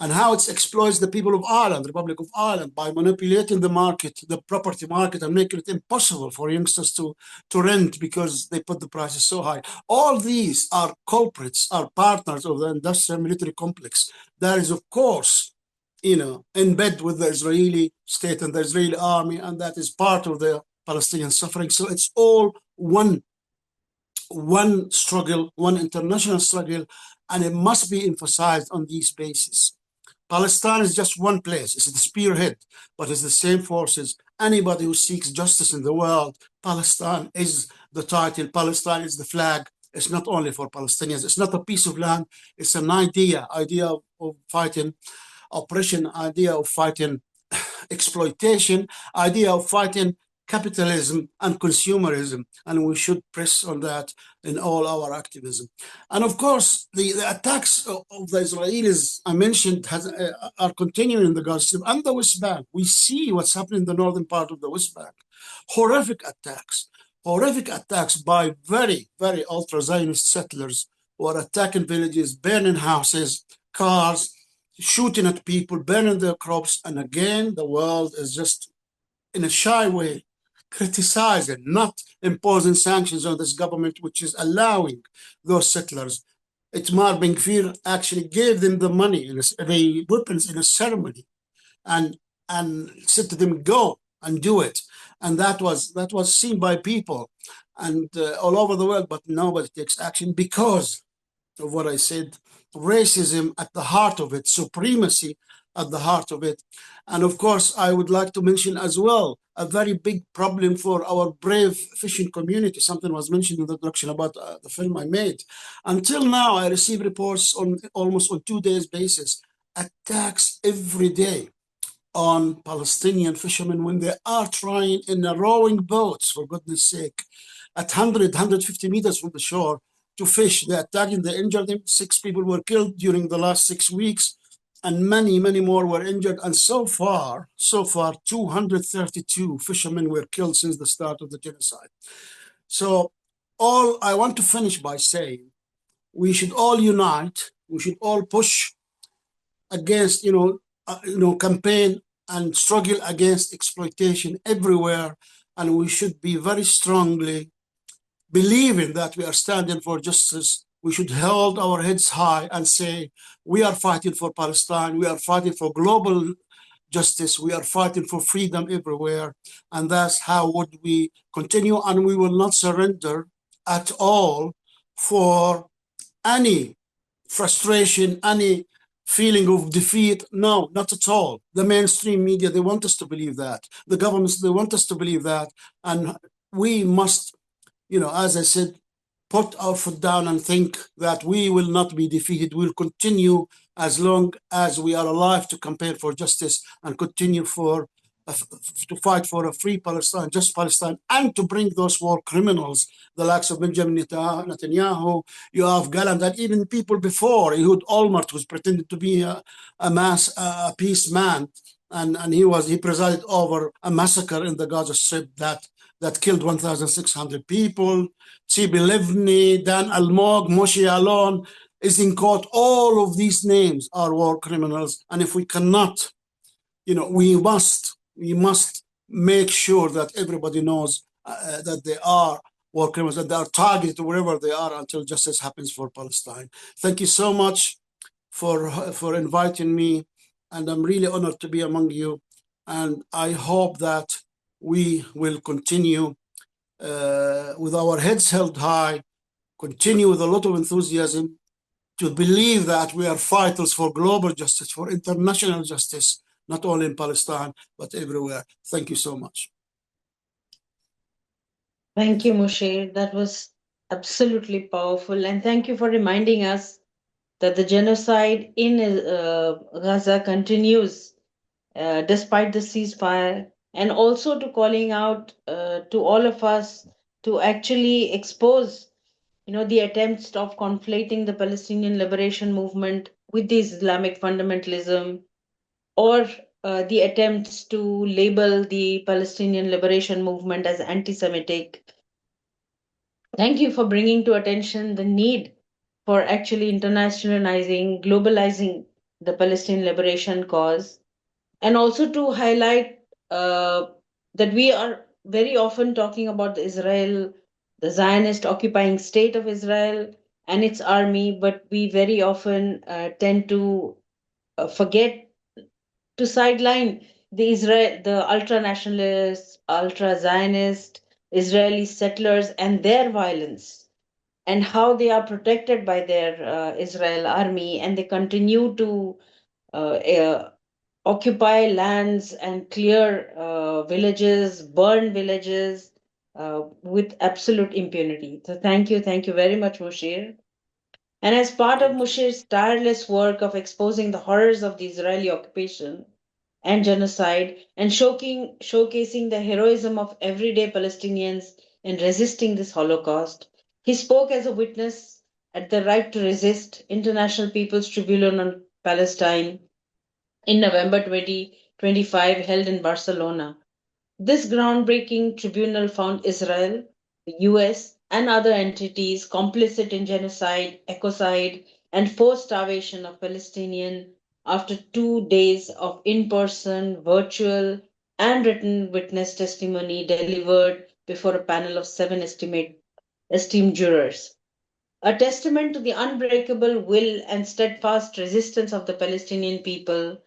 and how it exploits the people of Ireland, Republic of Ireland, by manipulating the market, the property market, and making it impossible for youngsters to rent because they put the prices so high. All these are culprits, are partners of the industrial military complex that is, of course, in bed with the Israeli state and the Israeli army, and that is part of the Palestinian suffering. So it's all one struggle, one international struggle, and it must be emphasized on these bases. Palestine is just one place. It's the spearhead, but it's the same forces. Anybody who seeks justice in the world, Palestine is the title, Palestine is the flag. It's not only for Palestinians. It's not a piece of land. It's an idea of fighting oppression, idea of fighting exploitation, idea of fighting capitalism and consumerism, and we should press on that in all our activism. And of course, the attacks of the Israelis I mentioned are continuing in the Gaza Strip and the West Bank. We see what's happening in the northern part of the West Bank. Horrific attacks by very, very ultra-Zionist settlers who are attacking villages, burning houses, cars, shooting at people, burning their crops. And again, the world is just in a shy way criticizing, not imposing sanctions on this government, which is allowing those settlers. Itamar Ben-Gvir actually gave them the money, the weapons in a ceremony, and said to them, go and do it. And that was seen by people and all over the world, but nobody takes action because of what I said, racism at the heart of it, supremacy at the heart of it. And of course, I would like to mention as well a very big problem for our brave fishing community. Something was mentioned in the introduction about the film I made. Until now, I receive reports on almost on 2 days basis, attacks every day on Palestinian fishermen when they are trying in rowing boats, for goodness sake, at 150 meters from the shore to fish. They attacked and they injured them. 6 people were killed during the last 6 weeks, and many more were injured. And so far, 232 fishermen were killed since the start of the genocide. So I want to finish by saying we should all unite. We should all push against, campaign and struggle against exploitation everywhere. And we should be very strongly believing that we are standing for justice, we should hold our heads high and say, we are fighting for Palestine, we are fighting for global justice, we are fighting for freedom everywhere, and that's how would we continue, and we will not surrender at all for any frustration, any feeling of defeat. No, not at all. The mainstream media, they want us to believe that. The governments, they want us to believe that. And we must, as I said, put our foot down and think that we will not be defeated. We'll continue as long as we are alive to campaign for justice and continue to fight for a free Palestine, just Palestine, and to bring those war criminals, the likes of Benjamin Netanyahu, Yoav Gallant, and even people before, Ehud Olmert, who's pretended to be a peace man, and he presided over a massacre in the Gaza Strip that killed 1,600 people. Tzipi Livni, Dan Almog, Moshe Alon is in court. All of these names are war criminals. And if we cannot, we must make sure that everybody knows that they are war criminals, that they are targeted wherever they are until justice happens for Palestine. Thank you so much for inviting me. And I'm really honored to be among you. And I hope that we will continue with our heads held high, continue with a lot of enthusiasm to believe that we are fighters for global justice, for international justice, not only in Palestine, but everywhere. Thank you so much. Thank you, Moshe. That was absolutely powerful. And thank you for reminding us that the genocide in Gaza continues despite the ceasefire, and also to calling out to all of us to actually expose the attempts of conflating the Palestinian liberation movement with the Islamic fundamentalism, or the attempts to label the Palestinian liberation movement as anti-Semitic. Thank you for bringing to attention the need for actually internationalizing, globalizing the Palestinian liberation cause, and also to highlight that we are very often talking about the Zionist occupying state of Israel and its army, but we very often tend to forget to sideline the ultra-nationalist, ultra-Zionist Israeli settlers and their violence, and how they are protected by their Israel army, and they continue to occupy lands and clear villages, burn villages with absolute impunity. So thank you very much, Moshe. And as part of Moshe's tireless work of exposing the horrors of the Israeli occupation and genocide, and showcasing the heroism of everyday Palestinians in resisting this Holocaust, he spoke as a witness at the Right to Resist International People's Tribunal on Palestine in November 2025, held in Barcelona. This groundbreaking tribunal found Israel, the US, and other entities complicit in genocide, ecocide, and forced starvation of Palestinians after 2 days of in-person, virtual, and written witness testimony delivered before a panel of 7 esteemed jurors. A testament to the unbreakable will and steadfast resistance of the Palestinian people,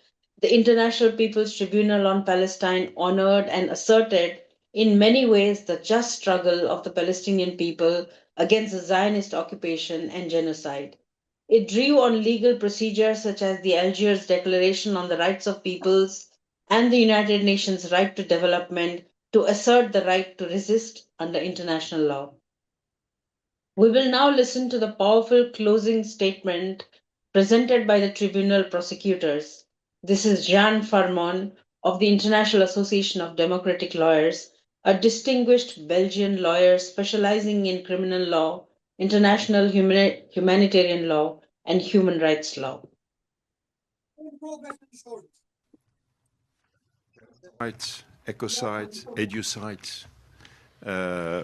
the International People's Tribunal on Palestine honored and asserted in many ways the just struggle of the Palestinian people against the Zionist occupation and genocide. It drew on legal procedures such as the Algiers Declaration on the Rights of Peoples and the United Nations Right to Development to assert the right to resist under international law. We will now listen to the powerful closing statement presented by the tribunal prosecutors. This is Jean Farmon of the International Association of Democratic Lawyers, a distinguished Belgian lawyer specializing in criminal law, international humanitarian law, and human rights law. Ecocide, educide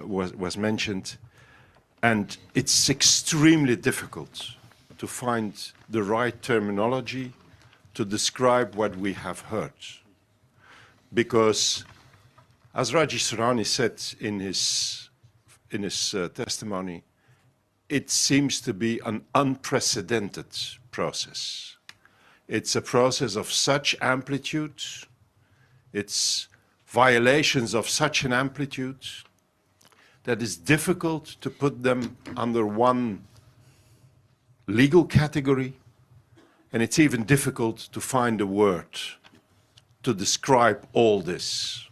was mentioned, and it's extremely difficult to find the right terminology to describe what we have heard. Because, as Raji Sourani said in testimony, it seems to be an unprecedented process. It's a process of such amplitude, it's violations of such an amplitude that it's difficult to put them under one legal category, and it's even difficult to find a word to describe all this.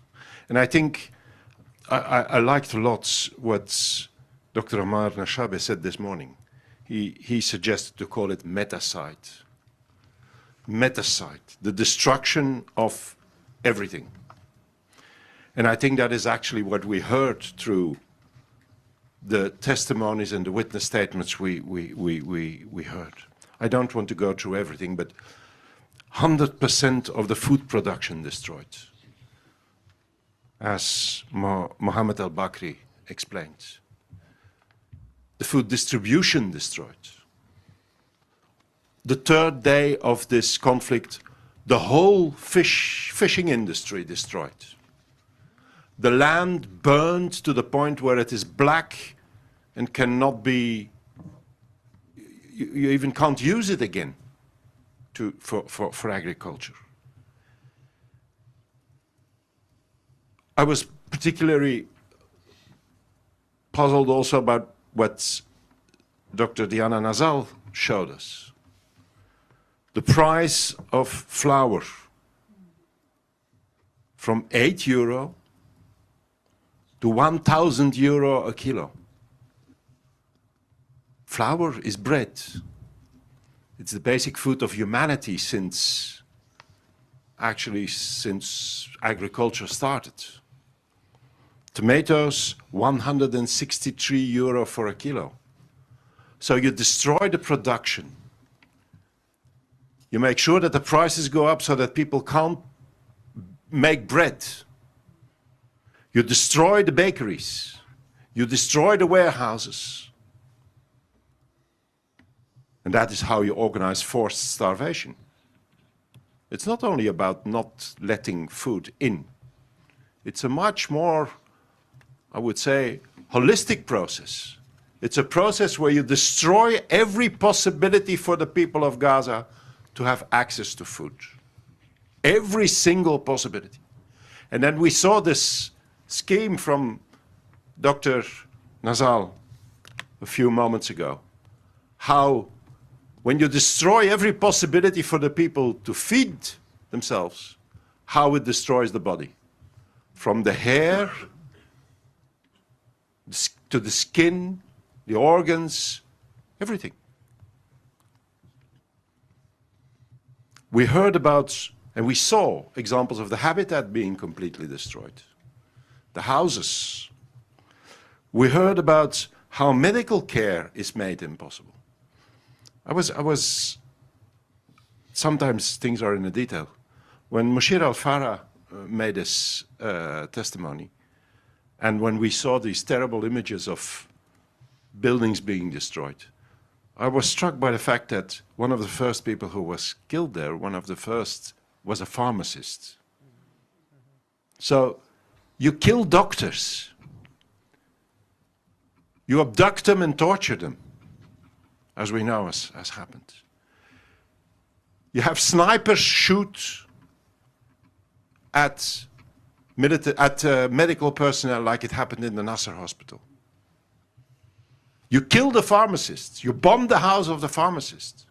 And I think I liked a lot what Dr. Omar Nashabe said this morning. He suggested to call it metacide. Metacide, the destruction of everything. And I think that is actually what we heard through the testimonies and the witness statements we heard. I don't want to go through everything, but 100% of the food production destroyed, as Mohammed al-Bakri explained. The food distribution destroyed. The third day of this conflict, the whole fishing industry destroyed. The land burned to the point where it is black and cannot be, you even can't use it again for agriculture. I was particularly puzzled also about what Dr. Diana Nazal showed us. The price of flour from €8 to €1,000 a kilo. Flour is bread. It's the basic food of humanity since agriculture started. Tomatoes, €163 for a kilo. So you destroy the production. You make sure that the prices go up so that people can't make bread. You destroy the bakeries. You destroy the warehouses. And that is how you organize forced starvation. It's not only about not letting food in. It's a much more, I would say, holistic process. It's a process where you destroy every possibility for the people of Gaza to have access to food. Every single possibility. And then we saw this scheme from Dr. Nazal a few moments ago. How when you destroy every possibility for the people to feed themselves, how it destroys the body. From the hair to the skin, the organs, everything. We heard about and we saw examples of the habitat being completely destroyed, the houses. We heard about how medical care is made impossible. I was sometimes things are in the detail. When Mushir al-Farah made his testimony, and when we saw these terrible images of buildings being destroyed, I was struck by the fact that one of the first people who was killed there, one of the first, was a pharmacist. So you kill doctors. You abduct them and torture them, as we know has happened. You have snipers shoot at medical personnel like it happened in the Nasser hospital. You kill the pharmacists. You bomb the house of the pharmacist.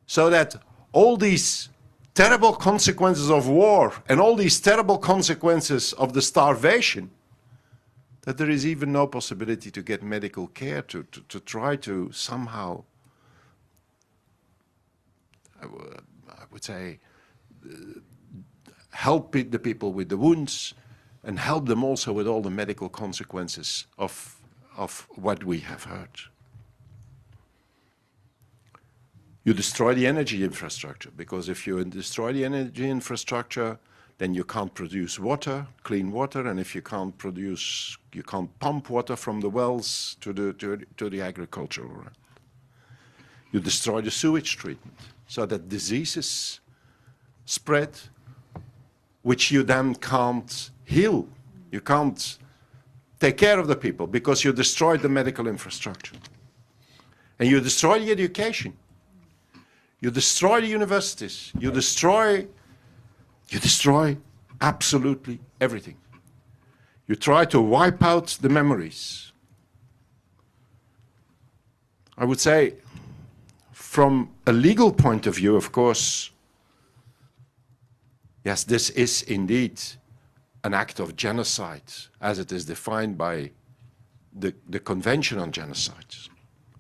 So that all these terrible consequences of war and all these terrible consequences of the starvation, that there is even no possibility to get medical care, to try to somehow, I would say, help the people with the wounds and help them also with all the medical consequences of what we have heard. You destroy the energy infrastructure, because if you destroy the energy infrastructure, then you can't produce water, clean water, and if you can't produce, you can't pump water from the wells to the agricultural land. You destroy the sewage treatment, so that diseases spread, which you then can't heal. You can't take care of the people because you destroyed the medical infrastructure. And you destroy the education. You destroy the universities. You destroy absolutely everything. You try to wipe out the memories. I would say, from a legal point of view, of course, yes, this is indeed an act of genocide, as it is defined by the Convention on Genocide,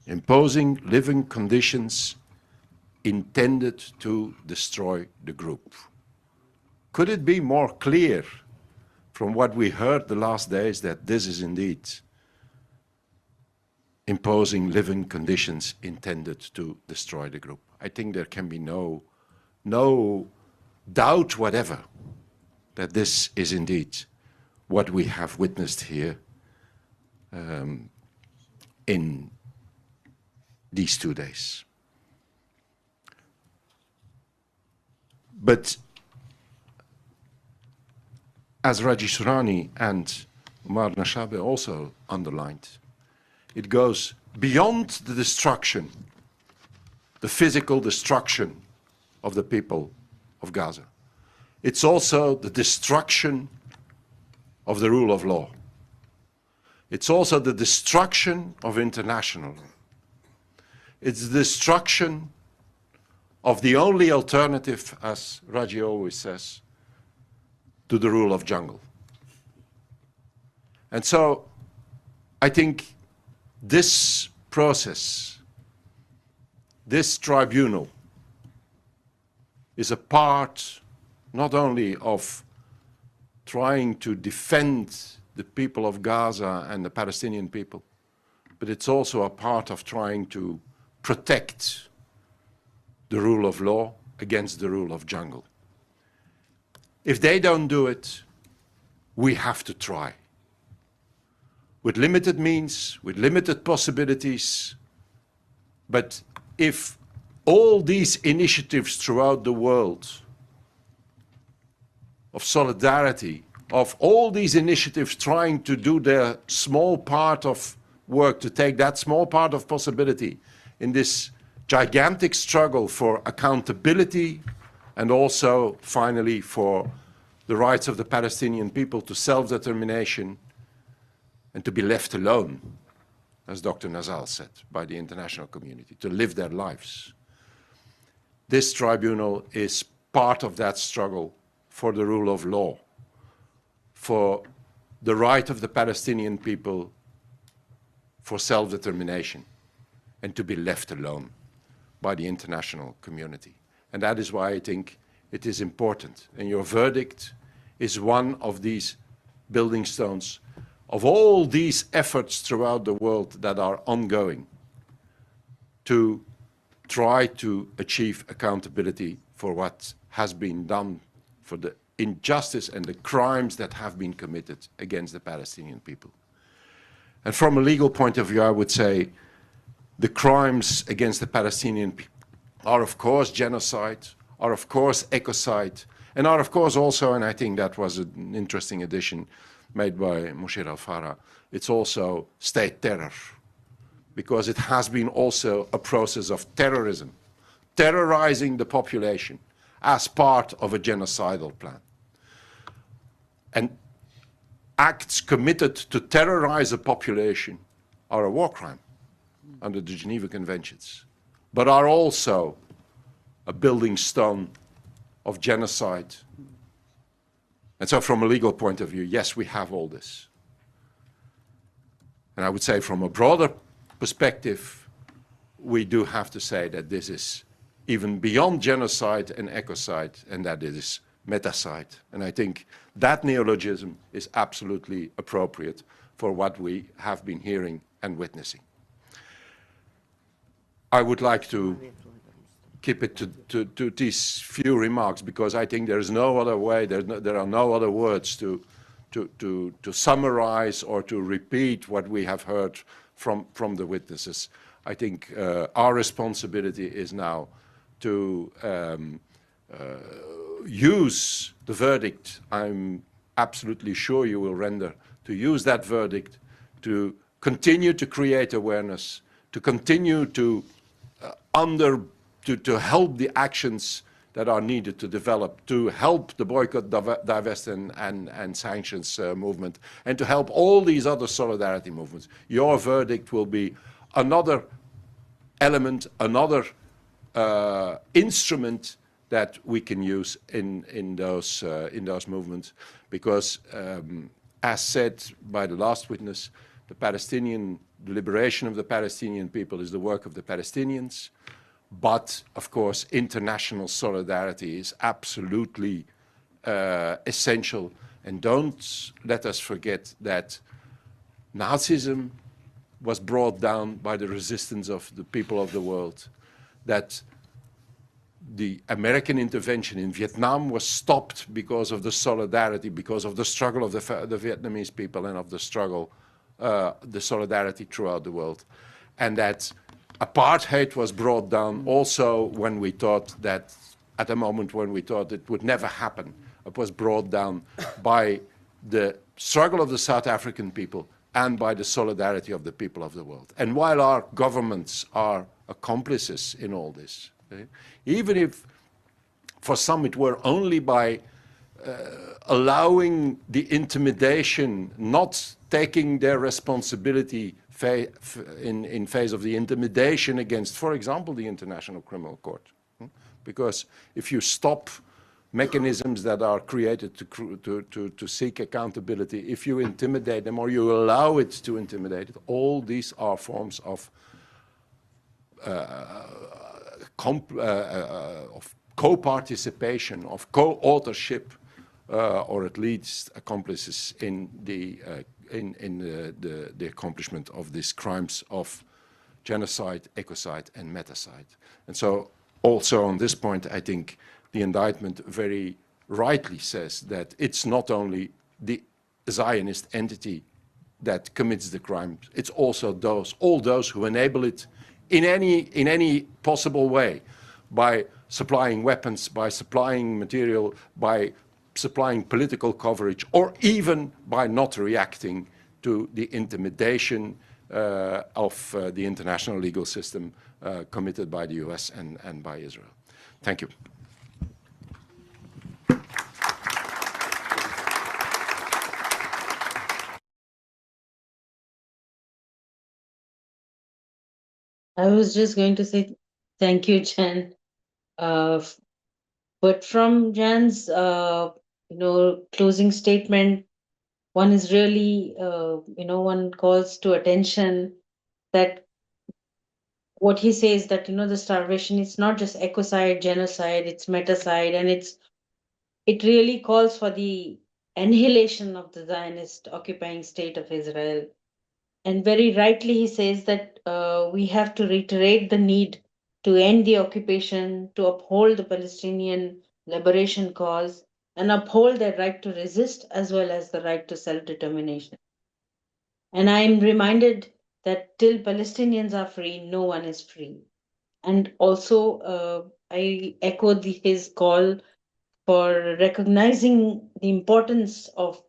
imposing living conditions intended to destroy the group. Could it be more clear from what we heard the last days that this is indeed imposing living conditions intended to destroy the group? I think there can be no doubt whatever that this is indeed what we have witnessed here in these 2 days. But as Raji Surani and Umar Nashabe also underlined, it goes beyond the destruction, the physical destruction of the people of Gaza. It's also the destruction of the rule of law. It's also the destruction of international law. It's the destruction of the only alternative, as Raji always says, to the rule of jungle. And so I think this process, this tribunal, is a part not only of trying to defend the people of Gaza and the Palestinian people, but it's also a part of trying to protect the rule of law against the rule of jungle. If they don't do it, we have to try. With limited means, with limited possibilities, but if all these initiatives throughout the world of solidarity, of all these initiatives trying to do their small part of work, to take that small part of possibility in this gigantic struggle for accountability and also finally for the rights of the Palestinian people to self-determination and to be left alone, as Dr. Nazal said, by the international community, to live their lives. This tribunal is part of that struggle for the rule of law, for the right of the Palestinian people for self-determination and to be left alone by the international community. And that is why I think it is important. And your verdict is one of these building stones of all these efforts throughout the world that are ongoing to try to achieve accountability for what has been done, for the injustice and the crimes that have been committed against the Palestinian people. And from a legal point of view, I would say the crimes against the Palestinian people are of course genocide, are of course ecocide, and are of course also, and I think that was an interesting addition made by Mushir al-Farah, it's also state terror, because it has been also a process of terrorism, terrorizing the population as part of a genocidal plan. And acts committed to terrorize a population are a war crime under the Geneva Conventions, but are also a building stone of genocide. And so from a legal point of view, yes, we have all this. And I would say from a broader perspective, we do have to say that this is even beyond genocide and ecocide, and that it is metacide. And I think that neologism is absolutely appropriate for what we have been hearing and witnessing. I would like to keep it to these few remarks, because I think there is no other way, there are no other words to summarize or to repeat what we have heard from the witnesses. I think our responsibility is now to use the verdict I'm absolutely sure you will render to use that verdict to continue to create awareness, to continue to to help the actions that are needed to develop, to help the boycott, divest, and sanctions movement, and to help all these other solidarity movements. Your verdict will be another element, another instrument that we can use in those movements, because as said by the last witness, the liberation of the Palestinian people is the work of the Palestinians. But, of course, international solidarity is absolutely essential. And don't let us forget that Nazism was brought down by the resistance of the people of the world, that the American intervention in Vietnam was stopped because of the solidarity, because of the struggle of the Vietnamese people and of the struggle, the solidarity throughout the world. And that apartheid was brought down also when we thought that, at a moment when we thought it would never happen. It was brought down by the struggle of the South African people and by the solidarity of the people of the world. And while our governments are accomplices in all this, even if for some it were only by allowing the intimidation, not taking their responsibility in face of the intimidation against, for example, the International Criminal Court. Because if you stop mechanisms that are created to seek accountability, if you intimidate them or you allow it to intimidate, all these are forms of co-participation, of co-authorship, or at least accomplices in the accomplishment of these crimes of genocide, ecocide, and metacide. And so also on this point, I think the indictment very rightly says that it's not only the Zionist entity that commits the crimes, it's also all those who enable it in any possible way, by supplying weapons, by supplying material, by supplying political coverage, or even by not reacting to the intimidation of the international legal system committed by the US and by Israel. Thank you. I was just going to say thank you, Jan. But from Jan's, closing statement, one is really, one calls to attention that what he says that, the starvation, it's not just ecocide, genocide, it's metacide, and it really calls for the annihilation of the Zionist occupying state of Israel. And very rightly, he says that we have to reiterate the need to end the occupation, to uphold the Palestinian liberation cause, and uphold their right to resist as well as the right to self-determination. And I am reminded that till Palestinians are free, no one is free. And also, I echo his call for recognizing the importance of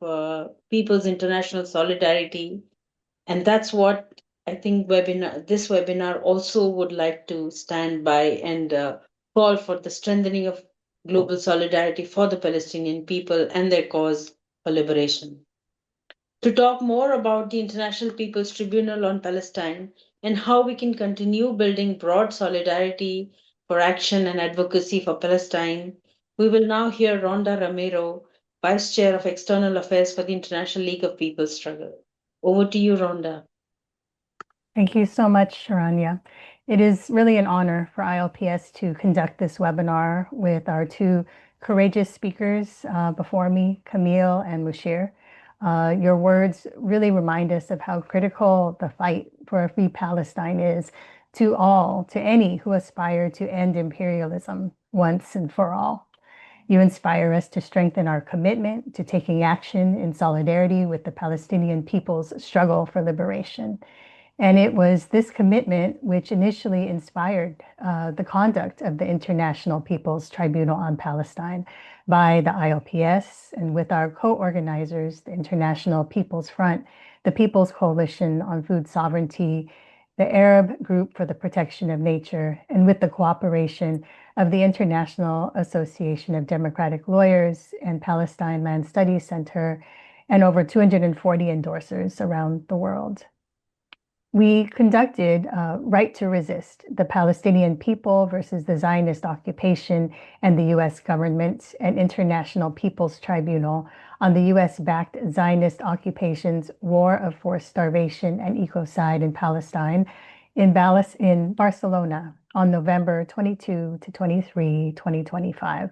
people's international solidarity. And that's what I think this webinar also would like to stand by and call for the strengthening of global solidarity for the Palestinian people and their cause for liberation. To talk more about the International People's Tribunal on Palestine and how we can continue building broad solidarity for action and advocacy for Palestine, we will now hear Rhonda Romero, Vice Chair of External Affairs for the International League of People's Struggle. Over to you, Rhonda. Thank you so much, Sharanya. It is really an honor for ILPS to conduct this webinar with our two courageous speakers before me, Camille and Mushir. Your words really remind us of how critical the fight for a free Palestine is to any who aspire to end imperialism once and for all. You inspire us to strengthen our commitment to taking action in solidarity with the Palestinian people's struggle for liberation. And it was this commitment which initially inspired the conduct of the International People's Tribunal on Palestine by the ILPS, and with our co-organizers, the International People's Front, the People's Coalition on Food Sovereignty, the Arab Group for the Protection of Nature, and with the cooperation of the International Association of Democratic Lawyers and Palestine Land Studies Center, and over 240 endorsers around the world. We conducted Right to Resist, the Palestinian people versus the Zionist occupation and the U.S. government, an International People's Tribunal on the U.S.-backed Zionist occupation's war of forced starvation and ecocide in Palestine in Barcelona on November 22 to 23, 2025.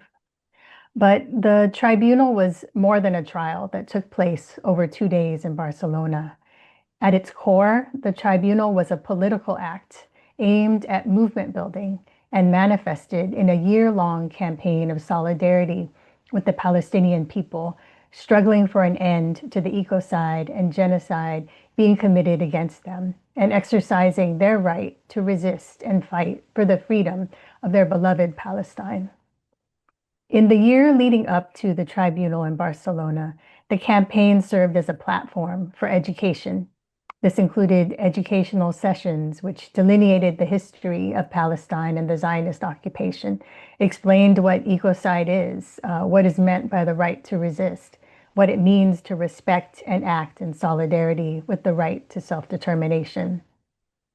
But the tribunal was more than a trial that took place over 2 days in Barcelona. At its core, the tribunal was a political act aimed at movement building and manifested in a year-long campaign of solidarity with the Palestinian people, struggling for an end to the ecocide and genocide being committed against them, and exercising their right to resist and fight for the freedom of their beloved Palestine. In the year leading up to the tribunal in Barcelona, the campaign served as a platform for education. This included educational sessions which delineated the history of Palestine and the Zionist occupation, explained what ecocide is, what is meant by the right to resist, what it means to respect and act in solidarity with the right to self-determination.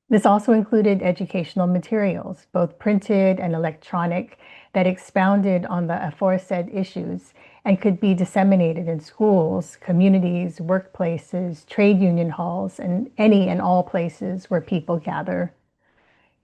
This also included educational materials, both printed and electronic, that expounded on the aforesaid issues and could be disseminated in schools, communities, workplaces, trade union halls, and any and all places where people gather.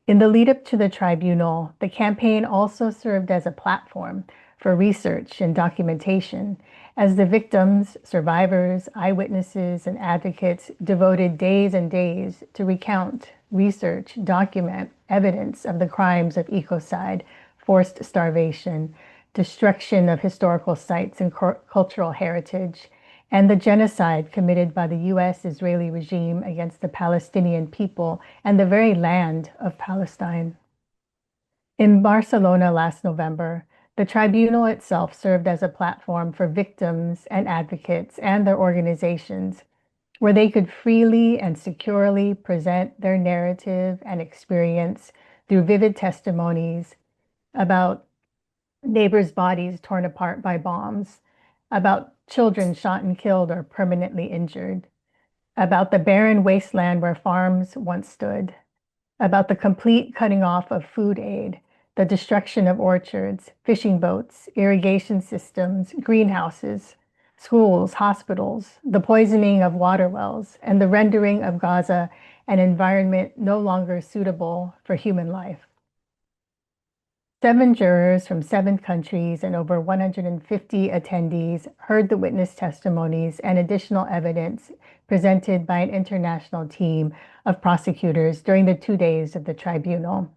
In the lead up to the tribunal, the campaign also served as a platform for research and documentation, as the victims, survivors, eyewitnesses, and advocates devoted days and days to recount, research, document evidence of the crimes of ecocide, forced starvation, destruction of historical sites and cultural heritage, and the genocide committed by the U.S.-Israeli regime against the Palestinian people and the very land of Palestine. In Barcelona last November, the tribunal itself served as a platform for victims and advocates and their organizations, where they could freely and securely present their narrative and experience through vivid testimonies about neighbors' bodies torn apart by bombs, about children shot and killed or permanently injured, about the barren wasteland where farms once stood, about the complete cutting off of food aid, the destruction of orchards, fishing boats, irrigation systems, greenhouses, schools, hospitals, the poisoning of water wells, and the rendering of Gaza an environment no longer suitable for human life. 7 jurors from 7 countries and over 150 attendees heard the witness testimonies and additional evidence presented by an international team of prosecutors during the 2 days of the tribunal.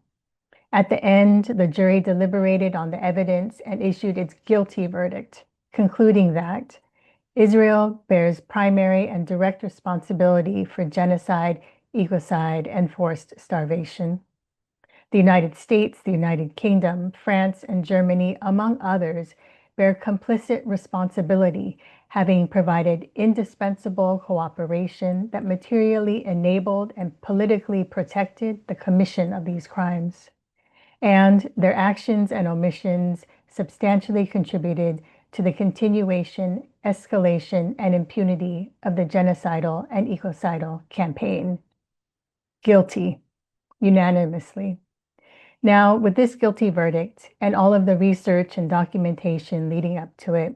At the end, the jury deliberated on the evidence and issued its guilty verdict, concluding that Israel bears primary and direct responsibility for genocide, ecocide, and forced starvation. The United States, the United Kingdom, France, and Germany, among others, bear complicit responsibility, having provided indispensable cooperation that materially enabled and politically protected the commission of these crimes. And their actions and omissions substantially contributed to the continuation, escalation, and impunity of the genocidal and ecocidal campaign. Guilty, unanimously. Now, with this guilty verdict and all of the research and documentation leading up to it,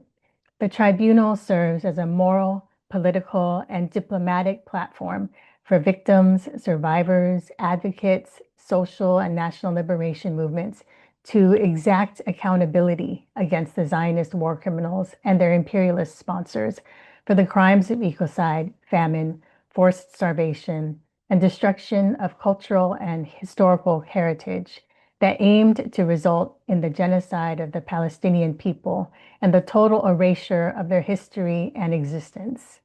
the tribunal serves as a moral, political, and diplomatic platform for victims, survivors, advocates, social and national liberation movements to exact accountability against the Zionist war criminals and their imperialist sponsors for the crimes of ecocide, famine, forced starvation, and destruction of cultural and historical heritage that aimed to result in the genocide of the Palestinian people and the total erasure of their history and existence.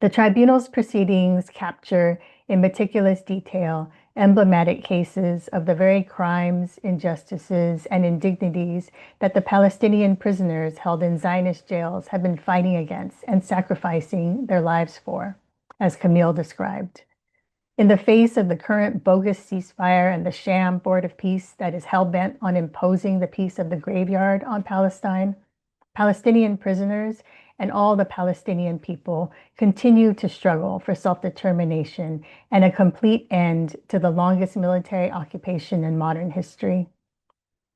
The tribunal's proceedings capture in meticulous detail emblematic cases of the very crimes, injustices, and indignities that the Palestinian prisoners held in Zionist jails have been fighting against and sacrificing their lives for, as Camille described. In the face of the current bogus ceasefire and the sham Board of Peace that is hell-bent on imposing the peace of the graveyard on Palestine, Palestinian prisoners and all the Palestinian people continue to struggle for self-determination and a complete end to the longest military occupation in modern history.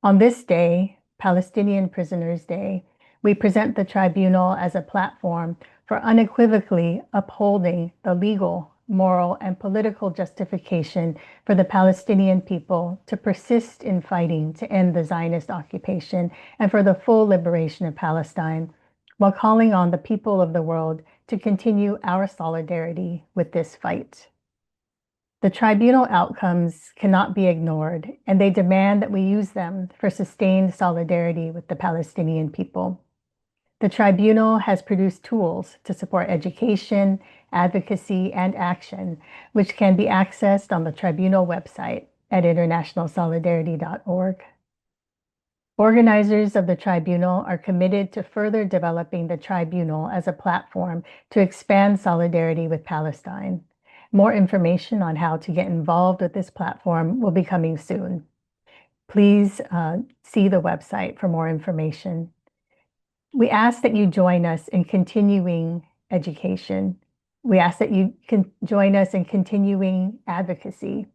On this day, Palestinian Prisoners' Day, we present the tribunal as a platform for unequivocally upholding the legal, moral, and political justification for the Palestinian people to persist in fighting to end the Zionist occupation and for the full liberation of Palestine, while calling on the people of the world to continue our solidarity with this fight. The tribunal outcomes cannot be ignored, and they demand that we use them for sustained solidarity with the Palestinian people. The tribunal has produced tools to support education, advocacy, and action, which can be accessed on the tribunal website at internationalsolidarity.org. Organizers of the tribunal are committed to further developing the tribunal as a platform to expand solidarity with Palestine. More information on how to get involved with this platform will be coming soon. Please see the website for more information. We ask that you join us in continuing education. We ask that you can join us in continuing advocacy.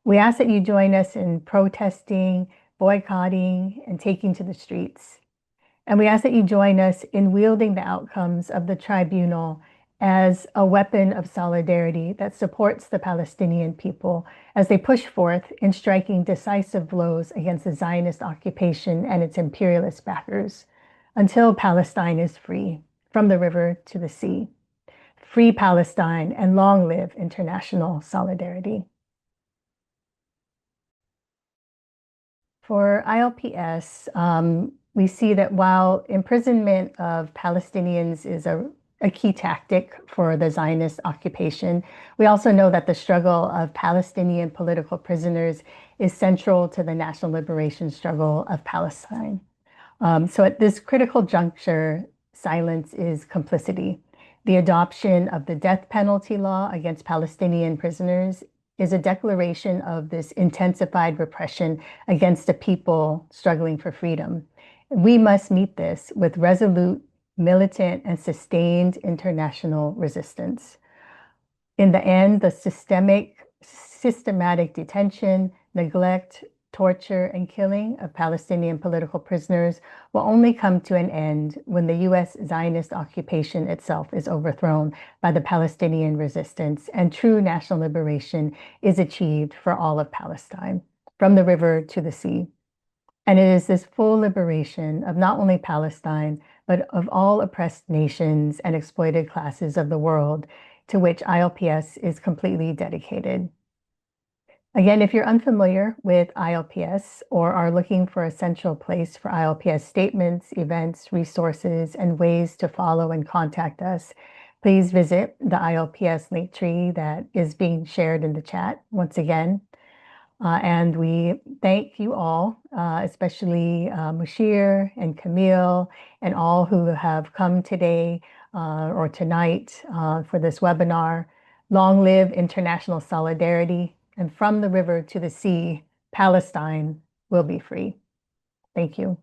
We ask that you join us in protesting, boycotting, and taking to the streets. And we ask that you join us in wielding the outcomes of the tribunal as a weapon of solidarity that supports the Palestinian people as they push forth in striking decisive blows against the Zionist occupation and its imperialist backers until Palestine is free, from the river to the sea. Free Palestine and long live international solidarity. For ILPS, we see that while imprisonment of Palestinians is a key tactic for the Zionist occupation, we also know that the struggle of Palestinian political prisoners is central to the national liberation struggle of Palestine. So at this critical juncture, silence is complicity. The adoption of the death penalty law against Palestinian prisoners is a declaration of this intensified repression against a people struggling for freedom. We must meet this with resolute, militant, and sustained international resistance. In the end, the systematic detention, neglect, torture, and killing of Palestinian political prisoners will only come to an end when the U.S. Zionist occupation itself is overthrown by the Palestinian resistance and true national liberation is achieved for all of Palestine, from the river to the sea. And it is this full liberation of not only Palestine, but of all oppressed nations and exploited classes of the world to which ILPS is completely dedicated. Again, if you're unfamiliar with ILPS or are looking for a central place for ILPS statements, events, resources, and ways to follow and contact us, please visit the ILPS link tree that is being shared in the chat once again. And we thank you all, especially Mushir and Camille and all who have come today or tonight for this webinar. Long live international solidarity. And from the river to the sea, Palestine will be free. Thank you.